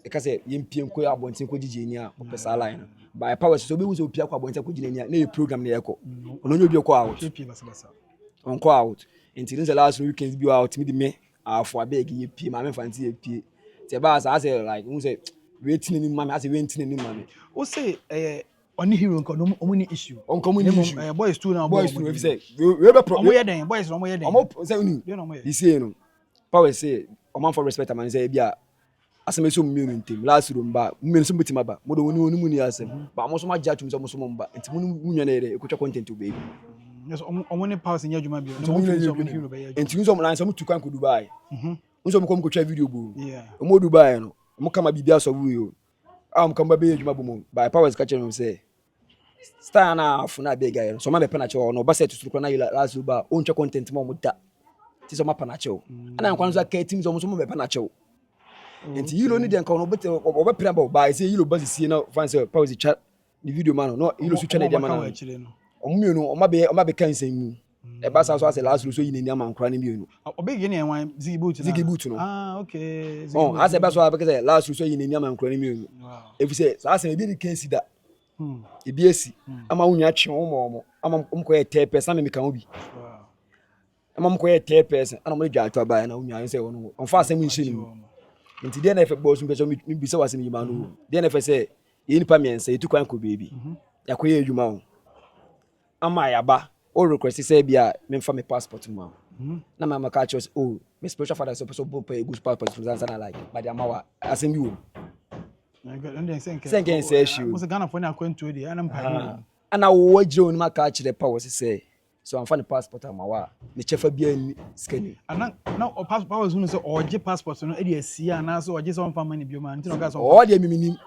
e ka say yempie nko abonten ko gigi ni a opesa line by powers so be wu so pia ko abonten ko gigi ni a na e program na yeko ono nyo bi ko out on ko out enti this last weekends bi out me di me afo abeg ye pie ma me fancy ye pie te ba as say like who say waiting ni mama as waiting ni mama o say oni hero nko no omuni issue onko muni issue boys too now boys too if say we be problem we den boys no mo ye den omo say uni he say no power say oman for respect man say bia asem so mmenu ntem last room ba mmenu so betima ba mo do woni muni asem ba mo so ma judge so mo so mo ba enti mu nwa na ere ekotwa content obe yes omuni pause nya adwuma bi no mo hero be enti so mo lan so mo tukwan ko Dubai unso mo kom ko twa video bo Yeah. mo Dubai no mo kama bibia so wo yo am kama be adwuma bo mo by powers ka chere mo say star na afuna be guy no so ma be pena che no ba set to na last ba on twa content mo da ti so ma pana che ana nkwan so ka team so mo be pena che enti yilo ni den ka no be pena ba say yilo ba sie na fan say powers chat the video man no yilo su twa na dia man omu no o ma be kan sen e ba sa so as last so yini ni am nkran ni mienu obegi ni enwan zigi boot no okay as e ba so ba say last so yini ni am nkran ni mienu if say so as e bi ni kan si da ebi esi ama unya twe mo ama mko ye 10% me kan obi ama mko ye 10% ana mo dwa atwa ba na unya say wono on fa asem nshi ni nti de na efe bo so mpeso mi bi se wasem yima no de na efe say ye nipa miensa etu kwan ko bebi yakoye adwuma ho ama yaba o request say bia me mfa me passport mu na mama ka choose oh me spiritual father so bo pay good passport from Zanzibar like but the amawa asem bi wo senken say issue mo se Ghana for na kwantu di ana mpa ana wo jiro ni maka kire power say so amfa ne passport amawa ne chefa bia ni skani ana na passport no say oje passport no e dey asia na so oje so mfa mani bioma nti no ka so o dey miminim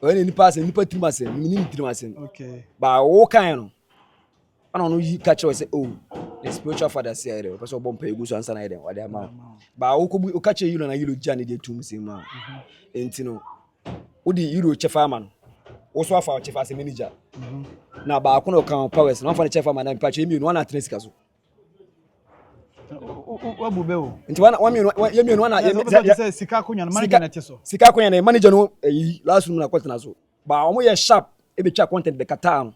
o ni pass ni patrimas miminim trimas okay ba wo kan no ana no yi catch us say oh the spiritual father say there person bomb pay go so answer na dem wa dey ma ba wo ko o catch you na you ja ne dey tum say ma enti no wo di euro chefa man wo so afa chefa say manager na ba ko no kan powers no fa ne chefa man na patch emi no na treska so wa bube o enti wa yemi no na say sika konya na manager na te so sika konya na manager no last room na kwatena so ba omo ye sharp e be twa content be kata no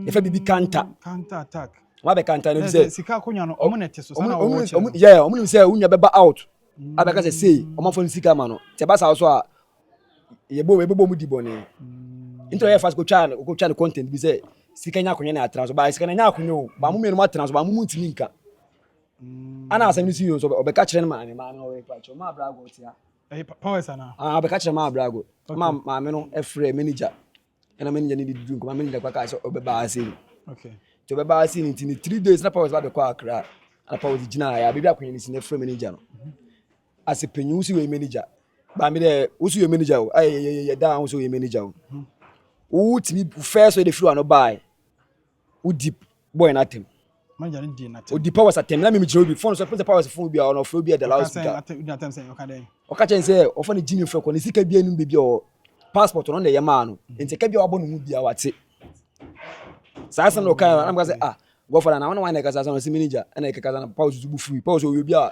efa bibi counter attack wa be counter no say sika konya no omo na te so sana wo yeah omo nim say unya beba out abeka say omo fo sika ma no te ba sa so a yebo mu di bone into ye fast ko twa content bi say sika nya konya na atranso ba sika nya konya o ba mu me no atranso ba mu ntimi nka ana asem ni si yo so obeka kire ma no we pacho ma brago tia powers ana obeka kire ma brago ma me no efre manager ena manager ni di drink ma manager kwa ka so obeba asem okay to obeba asem ni 3 days na powers ba be kwa akra ana powers gina ya be bi akonya ni si na efre manager no as a penyu si we manager ba me de wo si we manager o ay da wo si we manager o wo timi first we dey feel no buy wo deep boy na tem manager ni di na tem o deep powers atem na me jiro bi phone so put the powers phone bi on ofro bi the last week na tem say o ka dey o ka chen say o fa ni jini fre ko ni sika bi anu bi o passport no na ye ma no enti ka bi o abo no mu bi a wate sa san no ka am ga say go for na one na ka sa no si manager na ka na pause bu free pause o bi a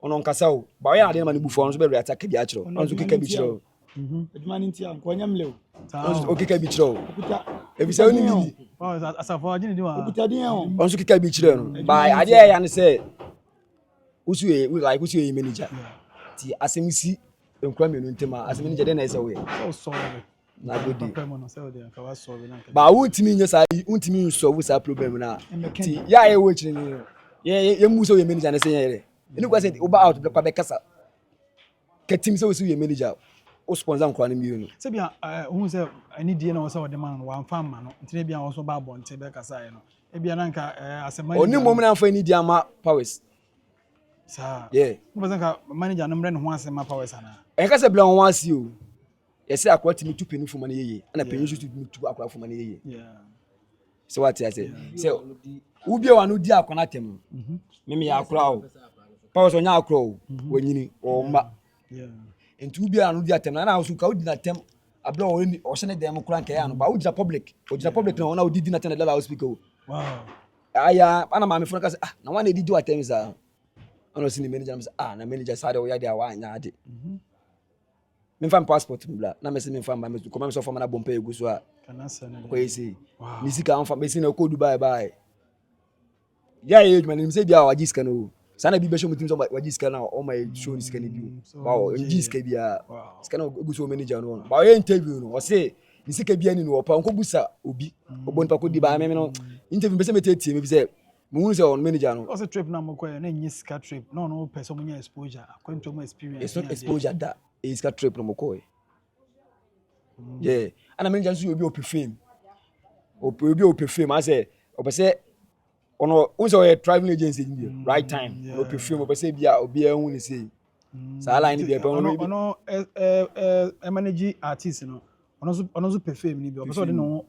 ono nkasa o ba ya ade na mani bu fo no so be react ka bi a chiro ono so kika bi chiro adwuma ni ntia nko nyam lew o kika bi chiro ebi say oni mi asafo agini di wa okuta din ho ono so kika bi chiro no ba ade ya ne say usu e manager ti asemisi enkura me no ntema asemi nje de na ese we so sorry na godi problem no say o dey ka wa solve na ba wuntimi nye sa wuntimi solve sa problem na ti ya ye wo chiri ni ye mu so ye manager na say ye eni kwa say o ba out kwa be kasa ketim so ye manager o sponsor nkwa na mi no say bia hu say ani die na wo say o de man wa mfa ma no ntine bia wo so ba bonte be kasa ye no e bia na nka asema oni mom na mfa ni die ama powers sa yeah mo bazan ka manager no mre ne ho asema powers ana e ka say bla won asi o ye say akwa timi tu penu fuma na yeye ana penu su tu akwa fuma na yeye yeah so what I say ubi wa no di akwa na tem meme ya akwa o powers onya akwa o wanyini o mba yeah enti ubi anu di atem na so ka udi na tem abla o ni o sene dem kura nka ya no ba udi public na udi di na tem na la speaker o wow aya ana ma me funa ka say na wan edi do atem za ono sini manager na say na manager sa de o ya de awa anya ade me fam passport mbla na me se me fam ba me ko me so fam na bompa egu so a kana sana ko yesi ni sika am fam be sina ko Dubai bye ya ye man me se bia wa jiska no sana bi be show mutim so wa jiska na o my show ni sika ni bi wow jiska bia sika na egu so manager no ba ye interview no o se ni sika bia ni no pa nko busa obi obo npa ko di ba me no interview be se me tetie me bi se mo hu se on manager no o se trip na mo ko na nyi sika trip no person mo nya exposure according to experience it's not exposure that is ka trip no mo ko yeah ana manager so obi o perfume I say o be say ono unso a traveling agency right time no perfume be say bia obi ehun ni say sa line bi e pe ono manage artist no ono so perfume ni bi obo so de no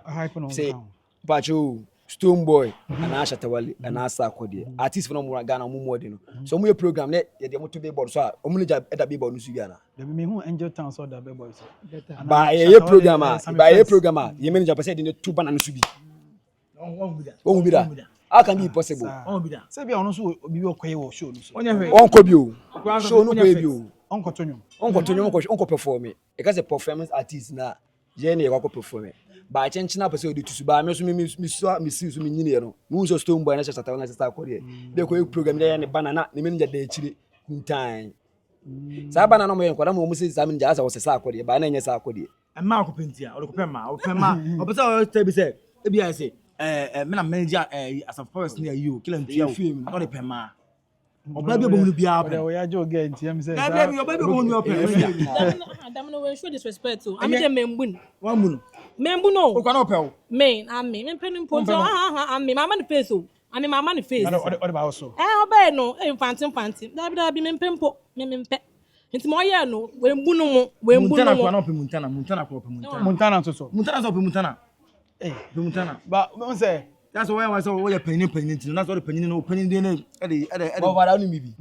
hype no on pacho Stone Boy and Asha Tawali and Asa Kodi artist from Ghana mu mode no so mu program ne ye de moto billboard so a omu ja eda billboard no su Ghana de me hu Angel Town so da billboard so ba ye program ye manager person de two banana su bi on bi da how can be possible on bi da say bia ono so obi okoye wo show no so on ko bi o show no ko bi o on ko tonyo on perform e ka say performance artist na je ne ye ko perform ba chenchina pese odi tusu ba me so me so me nyine no mu so Stone Boy na chata na chata ko de be ko program de ne banana ne manager de chire kuntan sa banana no mo yen ko da mo se sa manager asa wo se sa ko de ba na nya sa ko de e ma ko pentia o ko pema o pese o te bi se e bi ai se me na manager as a forest near you Killer Ntua no de pema oba bi bomu bia o ya jo ge ntia me say na bi oba bi bomu no pema Damn no we show disrespect to. I'm the membun. One mun. Membu no. O kana opel. Me penning point. Me mama ni face o. Ami mama ni face. What about so? Oba no, fancy. Da bi me pempo. Me mpe. Nti mo ye no, we mbu no mo. Muntana ko na ope Muntana ko ope Muntana. Muntana so. Muntana so ope Muntana. Muntana. Ba mo say that's why I say we penny nti that's why penny no penny dey na e o vara no mi bi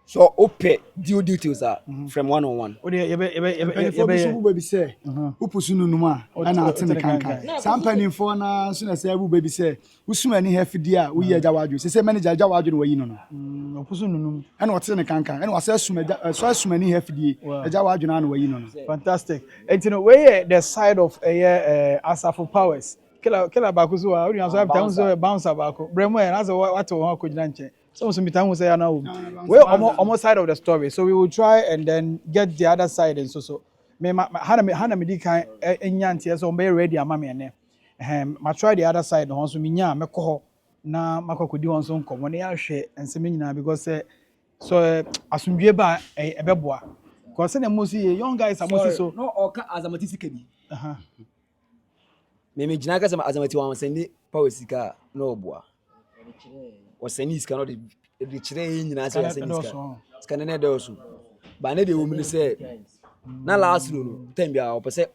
so ope due details are from 101 o de ye be say upusu nunum a na atene kankan sampani for na so na say baby say usuma ni hefidi a wo ye jawadwo say manager jawadwo no wayi no upusu nunum e na otene kankan e na wasa suma ni hefidi jawadwo na wayi no fantastic and you know we the side of Asafo Powers killer bakuzu wa uri anso abita unso bouncer bako bremo e na so what ho akogina nche so bita hu say ya na wo we almost side of the story so we will try and then get the other side and so me hana me di kan enya ntie so be ready ama me ne ma try the other side no so me nya me ko na makokodi won so nkomo ne ya hwe ensem nyina because so asundwe ba ebeboa because na mo see young guys amosi so no oka azamati sikabi me jina ka sama azamati wa sende pawesika no obua o seni iska no de chire nyina se seni iska iska ne de osu ba ne de wo mi se na last no time bia o pese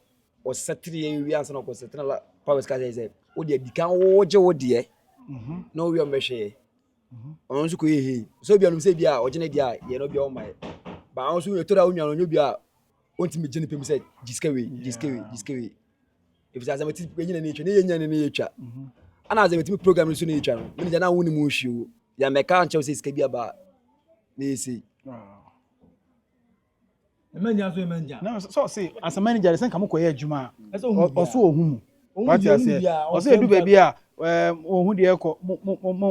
o setri e wi ansa no ko setri na pawesika se o de dikan wo je wo de no wi o mehwe on su ko ye so bia no se bia o jene dia ye no bia o mai ba on su e tora o nwa no nyo bia o ntimi jene pem se giskewe if there's a meeting na nature na nature ana as a meeting program so nature no me na woni mu hwiu ya meka anche say ska bia ba na esi manager so say as a manager say kam ko ye adwuma oso ohun what you say oso edu ba bia ohun de ekọ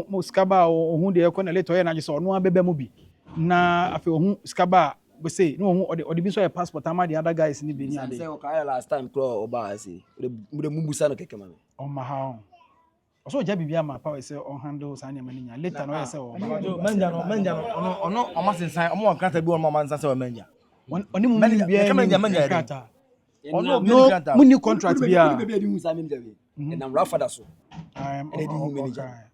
mo skaba ohun de ekọ na later ye na je so no abebe mu bi na afi ohun skaba we say no ohun bi so your passport ama the other guys ni be ni ade say o ka last time pro oba say we mumbusa no keke mama on ma ha oso ja bibia ma power say on handle san yama nya later no say o manager no o ma sensan o mo kanta bi o ma sensan say o manager oni mu bibia manager kata no muni contract bia bibia di musa manager we and I'm rough father so I am manager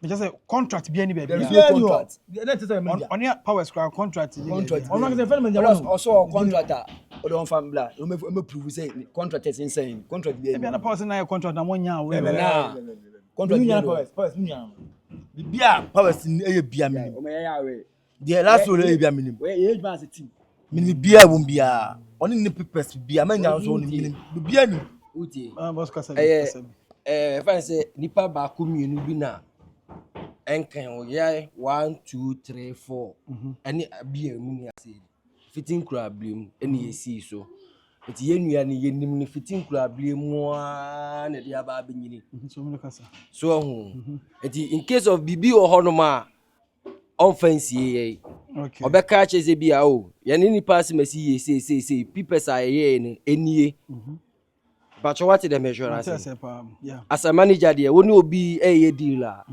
because say contract bia ni bibia contract on your power square contract on no say friend manager also contractor o don fam bla o me prove say contract is insane contract bia na power na contract na monya we na contract bia power nya bibia power sin e bia mi o me ya we the last role e bia minim we ye advance team minim bia won bia oni ni papers bia manager so oni minim bia ni utie boss kasa fan say nipa ba ko mienu bi na enkan o ye 1 2 3 4 ani bia mu ni ase fitting kura blem eni esi so eti yenua ni yenim ni fitting kura blem wa na dia ba benyini so mu kasa so ho eti in case of bibi o hono ma on fancy ye okay obeka cheze bia o ye ni pass mesi ye say people say ye ni enie but what the measure as a manager there woni obi ye dealer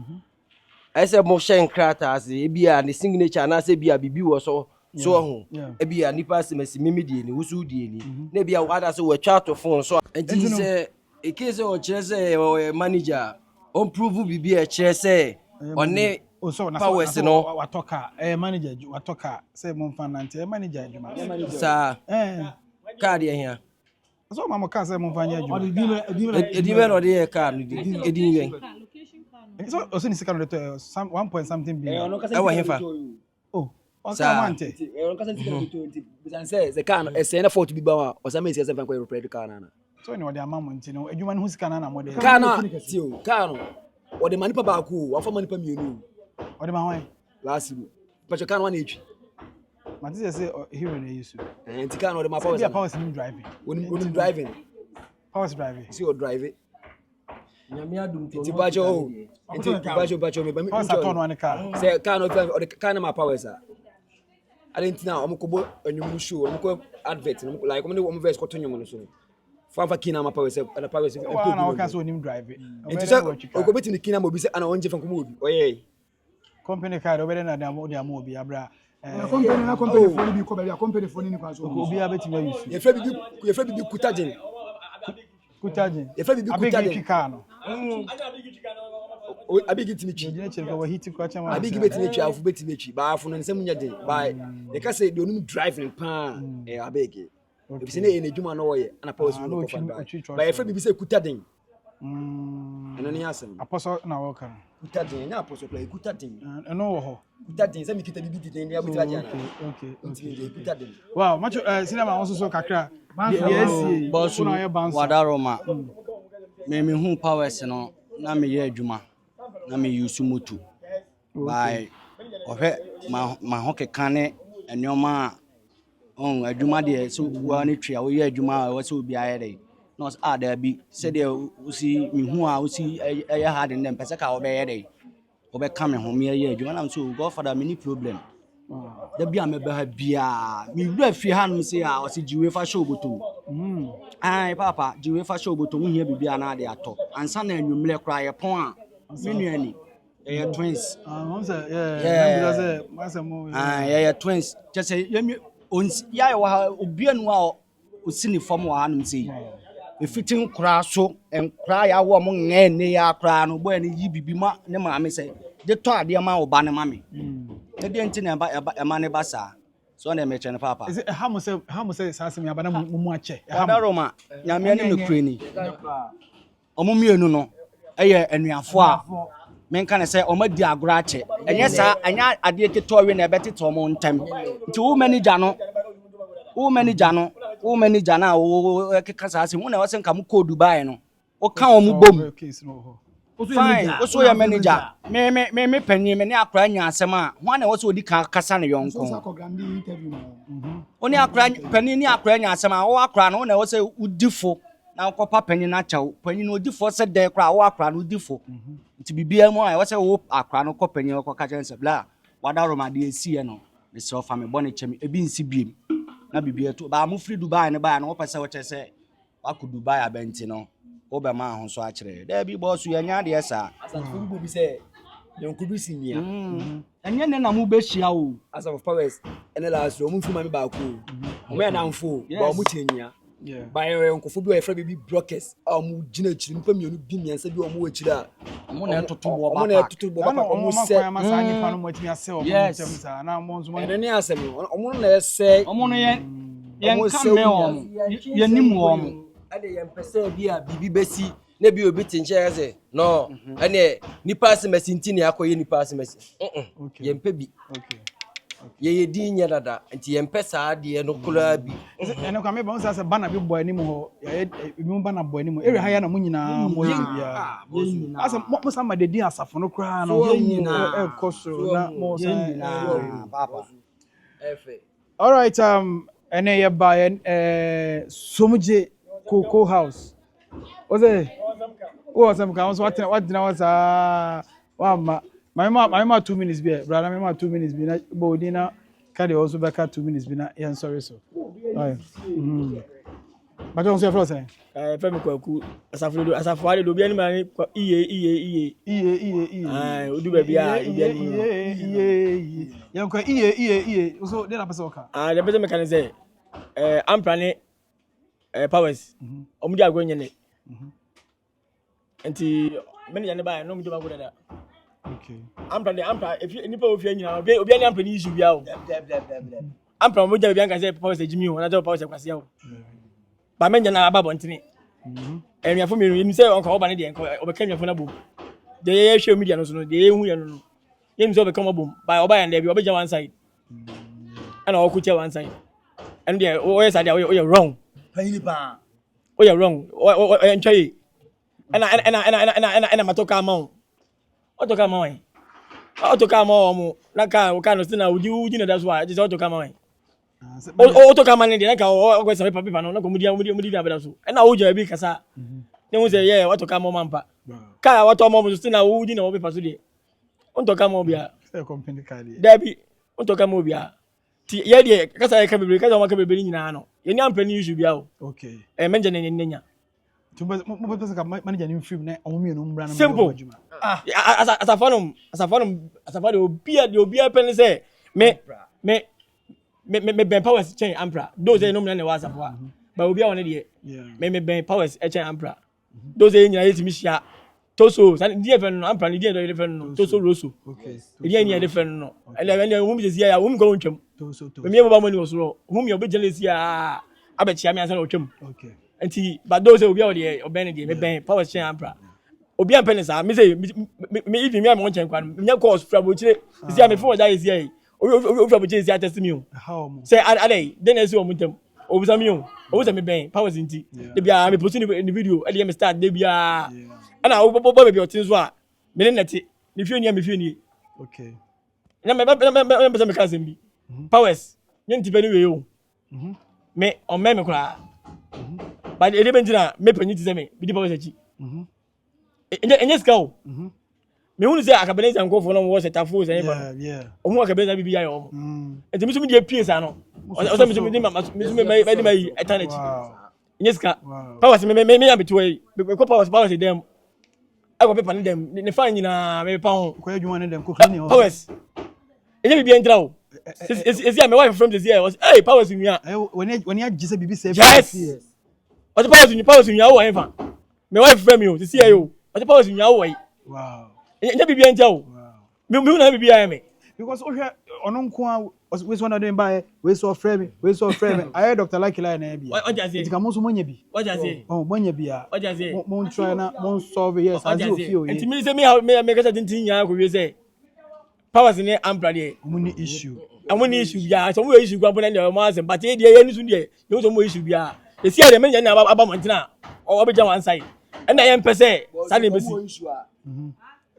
I say mo shen krata as e bia ni signature na say bia bibi wo so ho e bia ni pass mesi mimi die ni wusu die ni na bia wada say we twa to phone so enti say e case o chese manager on prove bibi e kire say one powers no watoka manager watoka say mon fanante manager adwuma sa card here so mama ka say mon fanya adwuma edime no dey card no edime so oso ni sika no dey 1 point something billion e wa hefa oh oka mante on ka sika no dey 20 bisan say can say na 40 bi ba wa o say me say 7 kwa repair car na so ni odi amamo ntino adwuma no sika na mo dey car na tio car no o de manipa ba ko wa fa manipa mienu o de ma hwan last week but car no na echi Matisse say hero na yesu enti car no de ma powers powers ni driving when driving powers driving see you drive nyame adum to enti bacho me ba mi powers turn one car say car no o de car na ma powers adentina omukobo anyum show omukọ advert like omo verse ko to nyum no so fanfa kina ma powers na powers e ko na waka so nim drive enti say okobeti ni kina mo bi say ana onje fan ko mo obi oye company car obere na dem obi abra company phone bi ko ba company phone ni kwa so obi abeti na use ye fe bi kutajen ye fe bi kutajen car no abigi timichi je che ko hiti ko chama abigi betimichi afu betimichi ba afu no nsem nya den ba ye ka say de onum driving pa abegi if say na enedwuma no ye ana powers no ko fa ba ye fe bi say kutaden eno ni asem apostle na wo kan kutaden na apostle play kutaden eno wo ho kutaden say mi kita bibi den ya buti aja na okay kutaden wow macho cinema won so kakra yes boss wadaroma me hu powers no na me ye adwuma na me use moto by ohwe ma ho keka ne enoma on adwuma de so wa ne twia wo ye adwuma wo se obi ayere no ada bi se de usi me hu a usi eye hard dem pese ka wo be yere wo be ka me ho me ye adwuma na so godfather me ni problem da bia me be ha bia me wura fi ha no se a o se jiwe fa show botom ai papa jiwe fa show botom hia bibia na de ato ansa na anwumle kra ye pon a menuani ye twins yeah twins just say ya wa obianu a osini fom wa hanum sei efitin kra so enkra ya wo mo nge ne ya kra no bo ani yi bibi ma ne ma me sei de to ade ma wo ba ne ma me de de nti na ba ma ne ba sa so na me chene papa is it how mo say sasem ya ba na mu ache ha Roma nyame ne mekreni omo mienu no eye anuafo a menka ne say omadi agora ache enye sa anya ade keto we na ebetete omo ntem nti wo manager na wo keka sa asem wo na wose nka mu ko Dubai no wo ka omo bom fine wo so ya manager me panyi me ne akora nya asem a ho na wose odi ka kasa ne yonko oni akora panyi ni akora nya asem a wo akora no na wose udifo na kopa panyi na chawo panyi no udifo se de kora wo akora no udifo nti bibia mu a wose wo akora no kopanyi ko ka chense bla wadaroma de esi no me so fa me bone chem ebi nsi biem na bibia to ba mu free Dubai ne ba na wo pese wo chese wa ku Dubai abenti no wo be ma ho so a kire da bi boss ya nya de esa asanfo bi bi say yonku bi sinia enye ne na mu be hia o asa of powers ene la so mu fuma me ba ko o me na mfo ba mu tienya ba yonku fo bi o efra bi brokers a mu gina chiri mpa mienu bi miensa bi o mu wachira mo na tutu bo ba na mo se ma sa ni fa no mo timi ase o mo ntem sa na mo nzo mo ene ni asem o mo na ese o mo no ye nka me o ye nim o mo ade ye mpese bi a bibi besi na bi obi tinche ese no ene nipa asemasi ntini akoye nipa asemasi ye mpe bi ye di nya dada nti ye mpe sa ade no kula bi ene kwa me ba nsa se bana bi boy ni mo ye mi bana boy ni mo ere ha ya na mo nyina mo ya asa mo sa ma de din asafo no kra no e koso na mo sa papa efe all right ene ye ba somuje Cocoa House. Oze. Oh, some counts what dinner was my mama 2 minutes be. Brother, my mama 2 minutes be. Bodina carry also back 2 minutes be. Yeah, sorry so. But don't say first. Femi kwaku asafo do bia ni ma iye odu ba bia iye yanko iye so dey na person oka the person me can say Amprah ne powers omudi agwo nyene enti manager ne buy no me do ba go there. Okay. Amprah if you nipa ofia nyina obi ani Amprah ni issue bia o. Amprah mo ja bia nka say power say Jimmy o na do power say kwase o. Ba manager na aba bontini. Enwafo me you say onka oba ne de enka obeka nwafo na bom. De ye share media no so no de ye hu ye no no. Ye so obeka mo bom. Ba oba yan de bi obeja one side. And I could one side. And there, oh, yes, you're wrong. Oh, you're wrong. Oh, and try. And I'm a talk amount. What to come on? How to come on? Like I can't understand how you know that's why. Just how to come on. Oh, to come on in the neck. Oh, go some paper. No, go media. And I would be Cassa. They will say, yeah, what to come on, Mampa. Car, what to mom still now, would you know, paper today? On to come over. Debbie, on to come over. Yeah, yeah, because I can be because I want to be bringing now. You know, I'm planning you should be out. Okay. And mention in Nenya. Manager in film na omo no mbra na simple. As a fan, you'll be a penny say, me Ben Powers change Amprah. Those ain't no man was a for. But we be on it. Me Ben Powers change Amprah. Those ain't you to miss ya. Toso, and different Amprah, the different Toso Rosso. Okay. The different no. And when the woman is here, I won't go to him. Toso. Me about money was raw. Whom you'll be jealous here. I bet you I'm okay. And see, but those will be out there, or Benny, me power chain Amprah. Obi and pennies, I say, me even me, I'm watching one. Me cause from which see, I'm before that is here. Or from which is that testimony. How say, I then as you want them. Over some you, over me bang, powers in tea. They be I'm putting in the video, and the start, they be and I over your things what. Meaning, if you near me, if you need. Okay. Remember, my cousin be powers, young Tibetan, me on me cry. But the event me penny to me, be the powers at you. And yes, go. Me who say I can be and go for no was a tough force, yeah. Or more can be BBI. And the Miss Media Pierce, I know. Or something my eternity. Yes, powers may be two way. Because powers them. I will be punning them. The fine in a maybe pound. Where you wanted them cooking powers. It may be in trouble. Is my wife from this year was hey powers in ya when you had just a BBC. Yes. What the powers in your wife? My wife from you to see you. What the powers in your way? Wow. And be in trouble. Me not be me. Because on was one of them by we saw frame. I heard Dr. Lakila and Abby. What does it come also money be? What does it? Oh, money be. What does it? Mon try na mon solve yes. I do feel. And to me say me how make a certain thing ya go say. Powers in the Amprah there. Money issue. And when issue ya, some way issue go put in your mouth but there any soon there. You some issue ya. You see the men na about Montana or obeja one side. And I am per se. Sally be issue.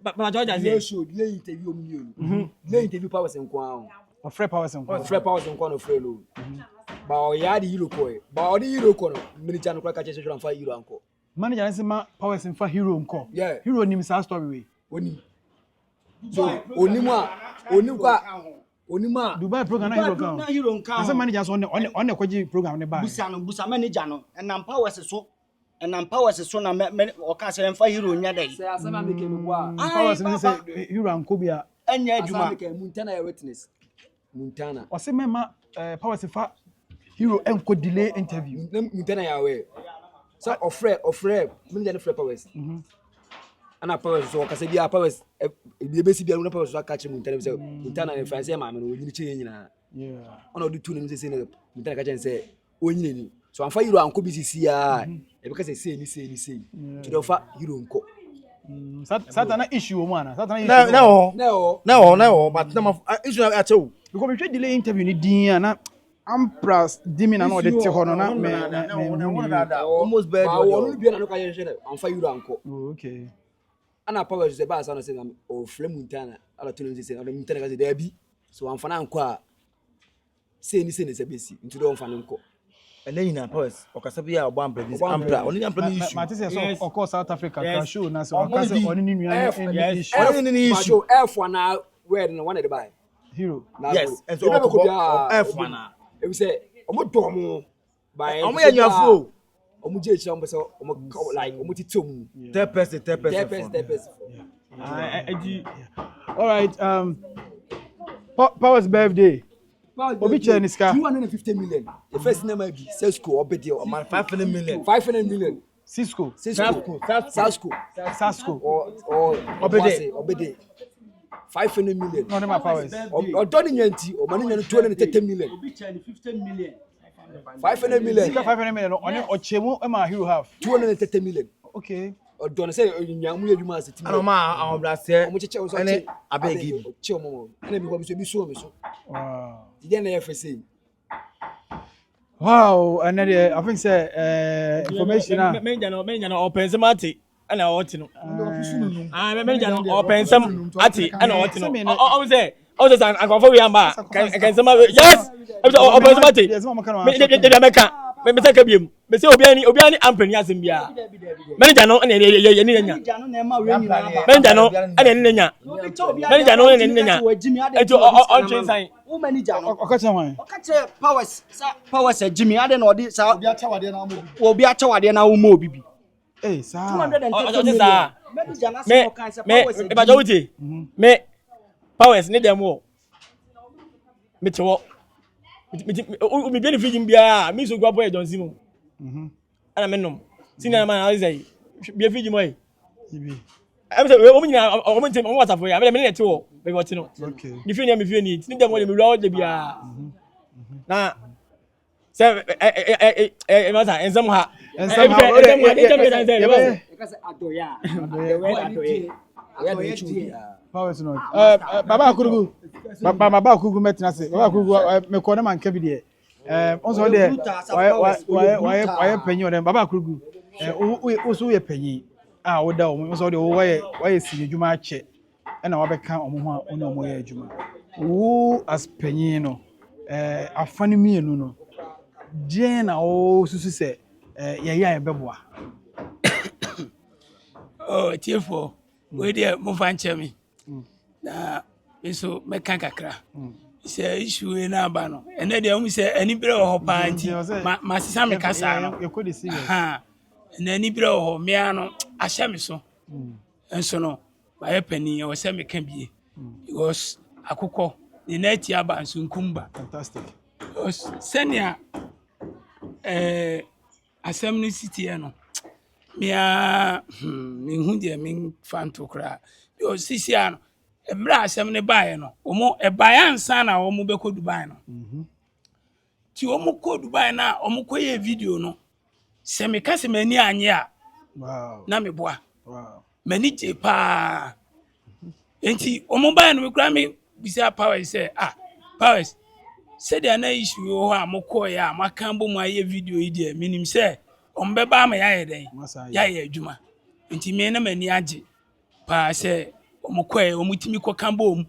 But George has issue delay interview me. Delay interview powers in Kwan. Of free powers in Kwan. Free powers in Kwan of free load. But ya the hero boy. But the hero ko no manager no catch session and 5 euro anko. Manager say ma powers in 5 hero anko. Yeah. Hero nim sa story we. Oni. So onima Dubai program na hero nka. Say manager so on the kwaji program ne ba. Busa manager no and powers so na me o ka say emfa hero nya dai. Say asema make me boa. Powers ni say hero anko bia. Enya adwuma. Montana ya witness. Montana. O say mema powers fa hero enko delay interview. Montana ya we. So ofre manager ne free powers. Ana powers so kase bia powers e be si bia no powers so catch Montana say Montana na France ma me no nyini che nyina. Yeah. Ona do tu ne say ne Montana catch say onyine ni. So amfa hero anko bi sisi ya e be kase say ni. To do fa hero anko. Satana issue o man. Satana issue. No, but no issue at all. Because we try delay interview ni din na Amprah dimi na no de te ho no na me almost bad. I want be na no ka yen share amfa hero anko. Okay. Ana powers the ba say na o frame Montana ala to say na Montana ka say there bi. So amfa na anko a say ni say besi into do amfa na anko. Elena powers okasabia obo Amprah oni Amprah ni issue. Ma say so of course South Africa can show na so okase oni ni nua ni issue. Oni ni issue. F1 na where no one dey buy. Hero. Yes. And so F1 na. E we say omo do omo buy. Omo ya nyafo. Omo je chi omo say omo like omo titom. 10%. All right, Power's birthday. Obi che niska 250 million. The first name be Sesco obedio man 500 million. Cisco. Sasco. Or Obede. 500 million. No, my powers. Or Donny Yanti, or money 230 million. 15 million. 500 million. 500 million. Or Chemo, Emma, you have 230 million. Okay. Or don't say you must. I don't mind. I'm say. I beg you. And everyone should be so. Wow. Then they have to say. Wow, and then I think say information. Men open somebody. And I want to know. I'm open some ati and I want to know. I say, I go for you back. Can somebody yes. Open somebody. Me make me say kabiem. Me say obiani ampani asembia. Manager no and ye ni nya. Manager no and ni nya. Manager no and ni nya. Eto on train sign. Who manager no? Okacha wan. Okacha powers Jimmy ade na odi sa obi acha wade na wo mo bibi. Eh, sir. 230 million. Me powers need them all. Me to me benefit him bia me so go boy John Simon. Ana me nom. Senior man how say be feed him boy. I'm say we o what for ya. Me let to we got no. Okay. The feel me feel need them all me raw de bia. Na say and somehow powers no. Baba Akurugu metina say. Baba Akurugu me ko na man ka bi de. Also there why penny them Baba Akurugu. O so ye penny. Ah, wo da o so there why si adwuma ache. E na wa be kan omo ho a ono omo ye adwuma. Wo as penny no afani mienu no. Jena o susu se ya beboa. Oh, tiefo. We dey move an chemi. Na so me kan kakra. Say issue na ba no. Ene dey hu say ani bere ho pa anti. Ma sisa me kasa no. You could see. Ha. Na ani bere ho me ano ahye me so. Enso no, ba ye pani o say me kan bie. Because akukọ ni na ti aba nso nkumba. Fantastic. Senior asem ni city no. Mia me hu de me fanto kra. Yo sisi ano. Emra asem ne bae no. Omo ebae ansa na omo be ko Dubai no. Ti omo ko Dubai na omo ko ye video no. Se me ka se mani anye a. Wow. Na me boa. Wow. Mani je pa. Enti omo bae no me kra me bisa power say powers. Said there na issue ho amoko ya makambo mu aye video yi de minim say ombeba ma ya ye den ya ye adwuma nti me na mani age pa say omoko e omutimi ko kambo mu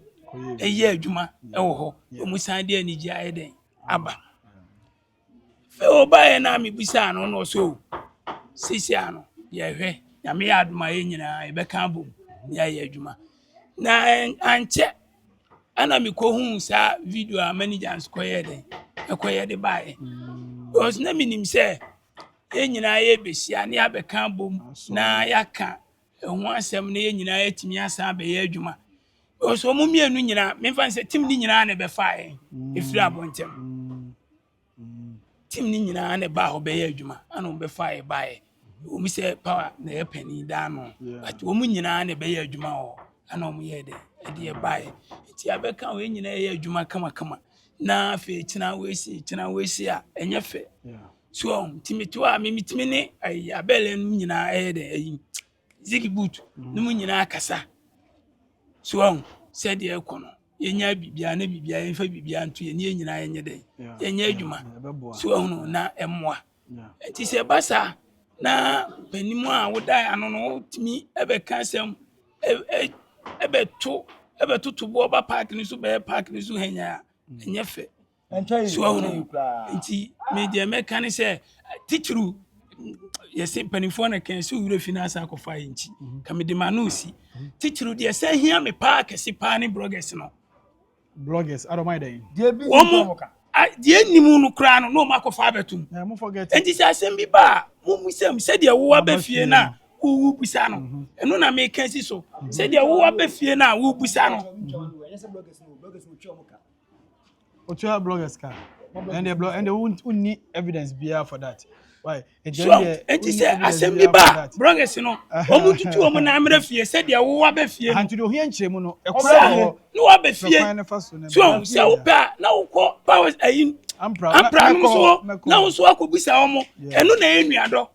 eye adwuma e wo ho omusan de ani ji aye den aba fe obaye na me bisa no no so sisi ano ye hwe ya me aduma ye nyina e be kambo ya ye adwuma na anche ana mi ko hu sa video a managers ko ye den e ko ye de bae os na minim se e nyina ye besia ne abeka bom na yaka ehu asem na ye nyina yatimi asa be ye adwuma os o mu mienu nyina me fa se tim ni nyina na be fae e firi abontem tim ni nyina na ba ho be ye adwuma ana be fae bae o mi se power na ye pani da no but o mu nyina na be ye adwuma ho ana o mu ye de e bae ti abeka we nyina ye adwuma kama na fe china we si a enye fe so timito a mitimi ne abele no nyina de zigi boot no mu nyina kasa so said de ekono yenya bibia na bibia yenfa bibia nto ye ne nyina yenye de yenye adwuma so no na emmoa ti se basa na panimu a wodai ano no timi ebeka asem ebetutu bo ba park ni so be park ni so hanya enye fe so no nti media meka ni se titru yesi panifo na kan so wure finance akofa nchi ka me de manusi titru de se hia me park si pa ni bloggers no bloggers I don't mind them die nimu no kra no no makofa abetum mo forget nti se asem bi ba mo musem se de wo abafie na wo busa no eno na me kan si so se de wo abafie na wo busa no bloggers ka and they won't need evidence bear for that Why? So enti say assembly ba brongers no omu tutu omu na amre fie se de wo wa be fie anti do hia nkyeremu no ekura no wa be fie so se wo pa na wo ko powers ayin Amprah no so na wo so akobusa omo eno na enuado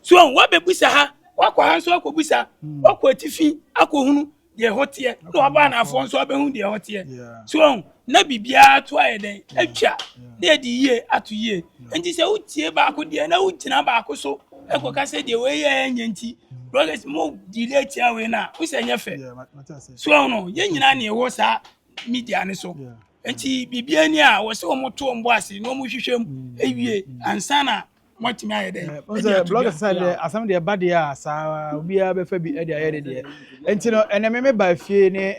so wa be busa ha wakwa ha so akobusa wakwa tifi akohunu de hotie no aba na afo so abehun de hotie so na bibia to ayeden atwa na di yie ato yie enti se utie ba ko de na ugyina ba ko so ekoka se de we ye nyanti brothers mo delay tia we na we se nyefe so no ye nyina na e wo sa media ne so enti bibia ni a wo se wo moto mbo ase no mo hwehwem ewie ansana motimi ayeden bloggers say asam de bad ya sa obi a be fa bi e de ayede de enti no ene me ba fie ne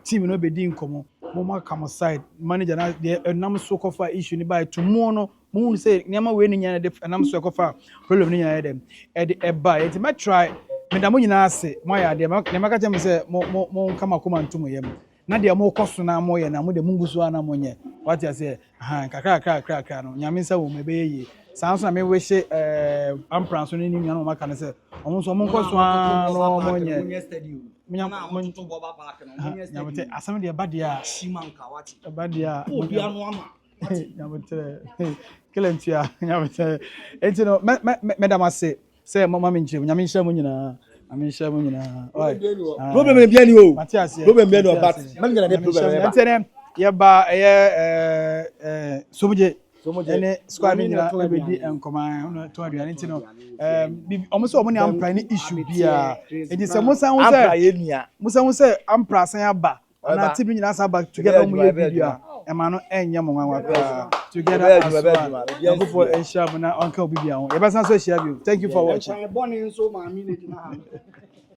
team no be di nkomo mo ma come side manager na de nam so kofa issue ni by tomorrow no mo say niam we ni nya de nam so kofa problem ni nya dem e de e ba enti me try me da mo nyina ase mo ya de me maka tell me say mo kama koma ntum yem na de mo koso na mo ye na mo de munguso na mo nye what you say kakra no nyame nsa wo me be ye sanso na me we she Amprah so ni nua no maka ne say omo so mo koso no mo nye nyamete asam de badia shimanka wati badia obi anu ama nyamete Killer Ntua nyamete enti no madam ase say mama me nche nyame nhia mo nyina ame nhia mo nyina problem bia ni o Matias problem bia no but man gana dey problem enti ne ye ba somuje ene squad nyina e be di enkoma no to aduane enti no omo so omo ni Amprah ni issue bia enti se musa wo say Amprah san aba na tibi nyina san aba together mo ye video ema no enye mo nwanwa together as well go ensure na onka obi bia ho ye ba san so share bio thank you for watching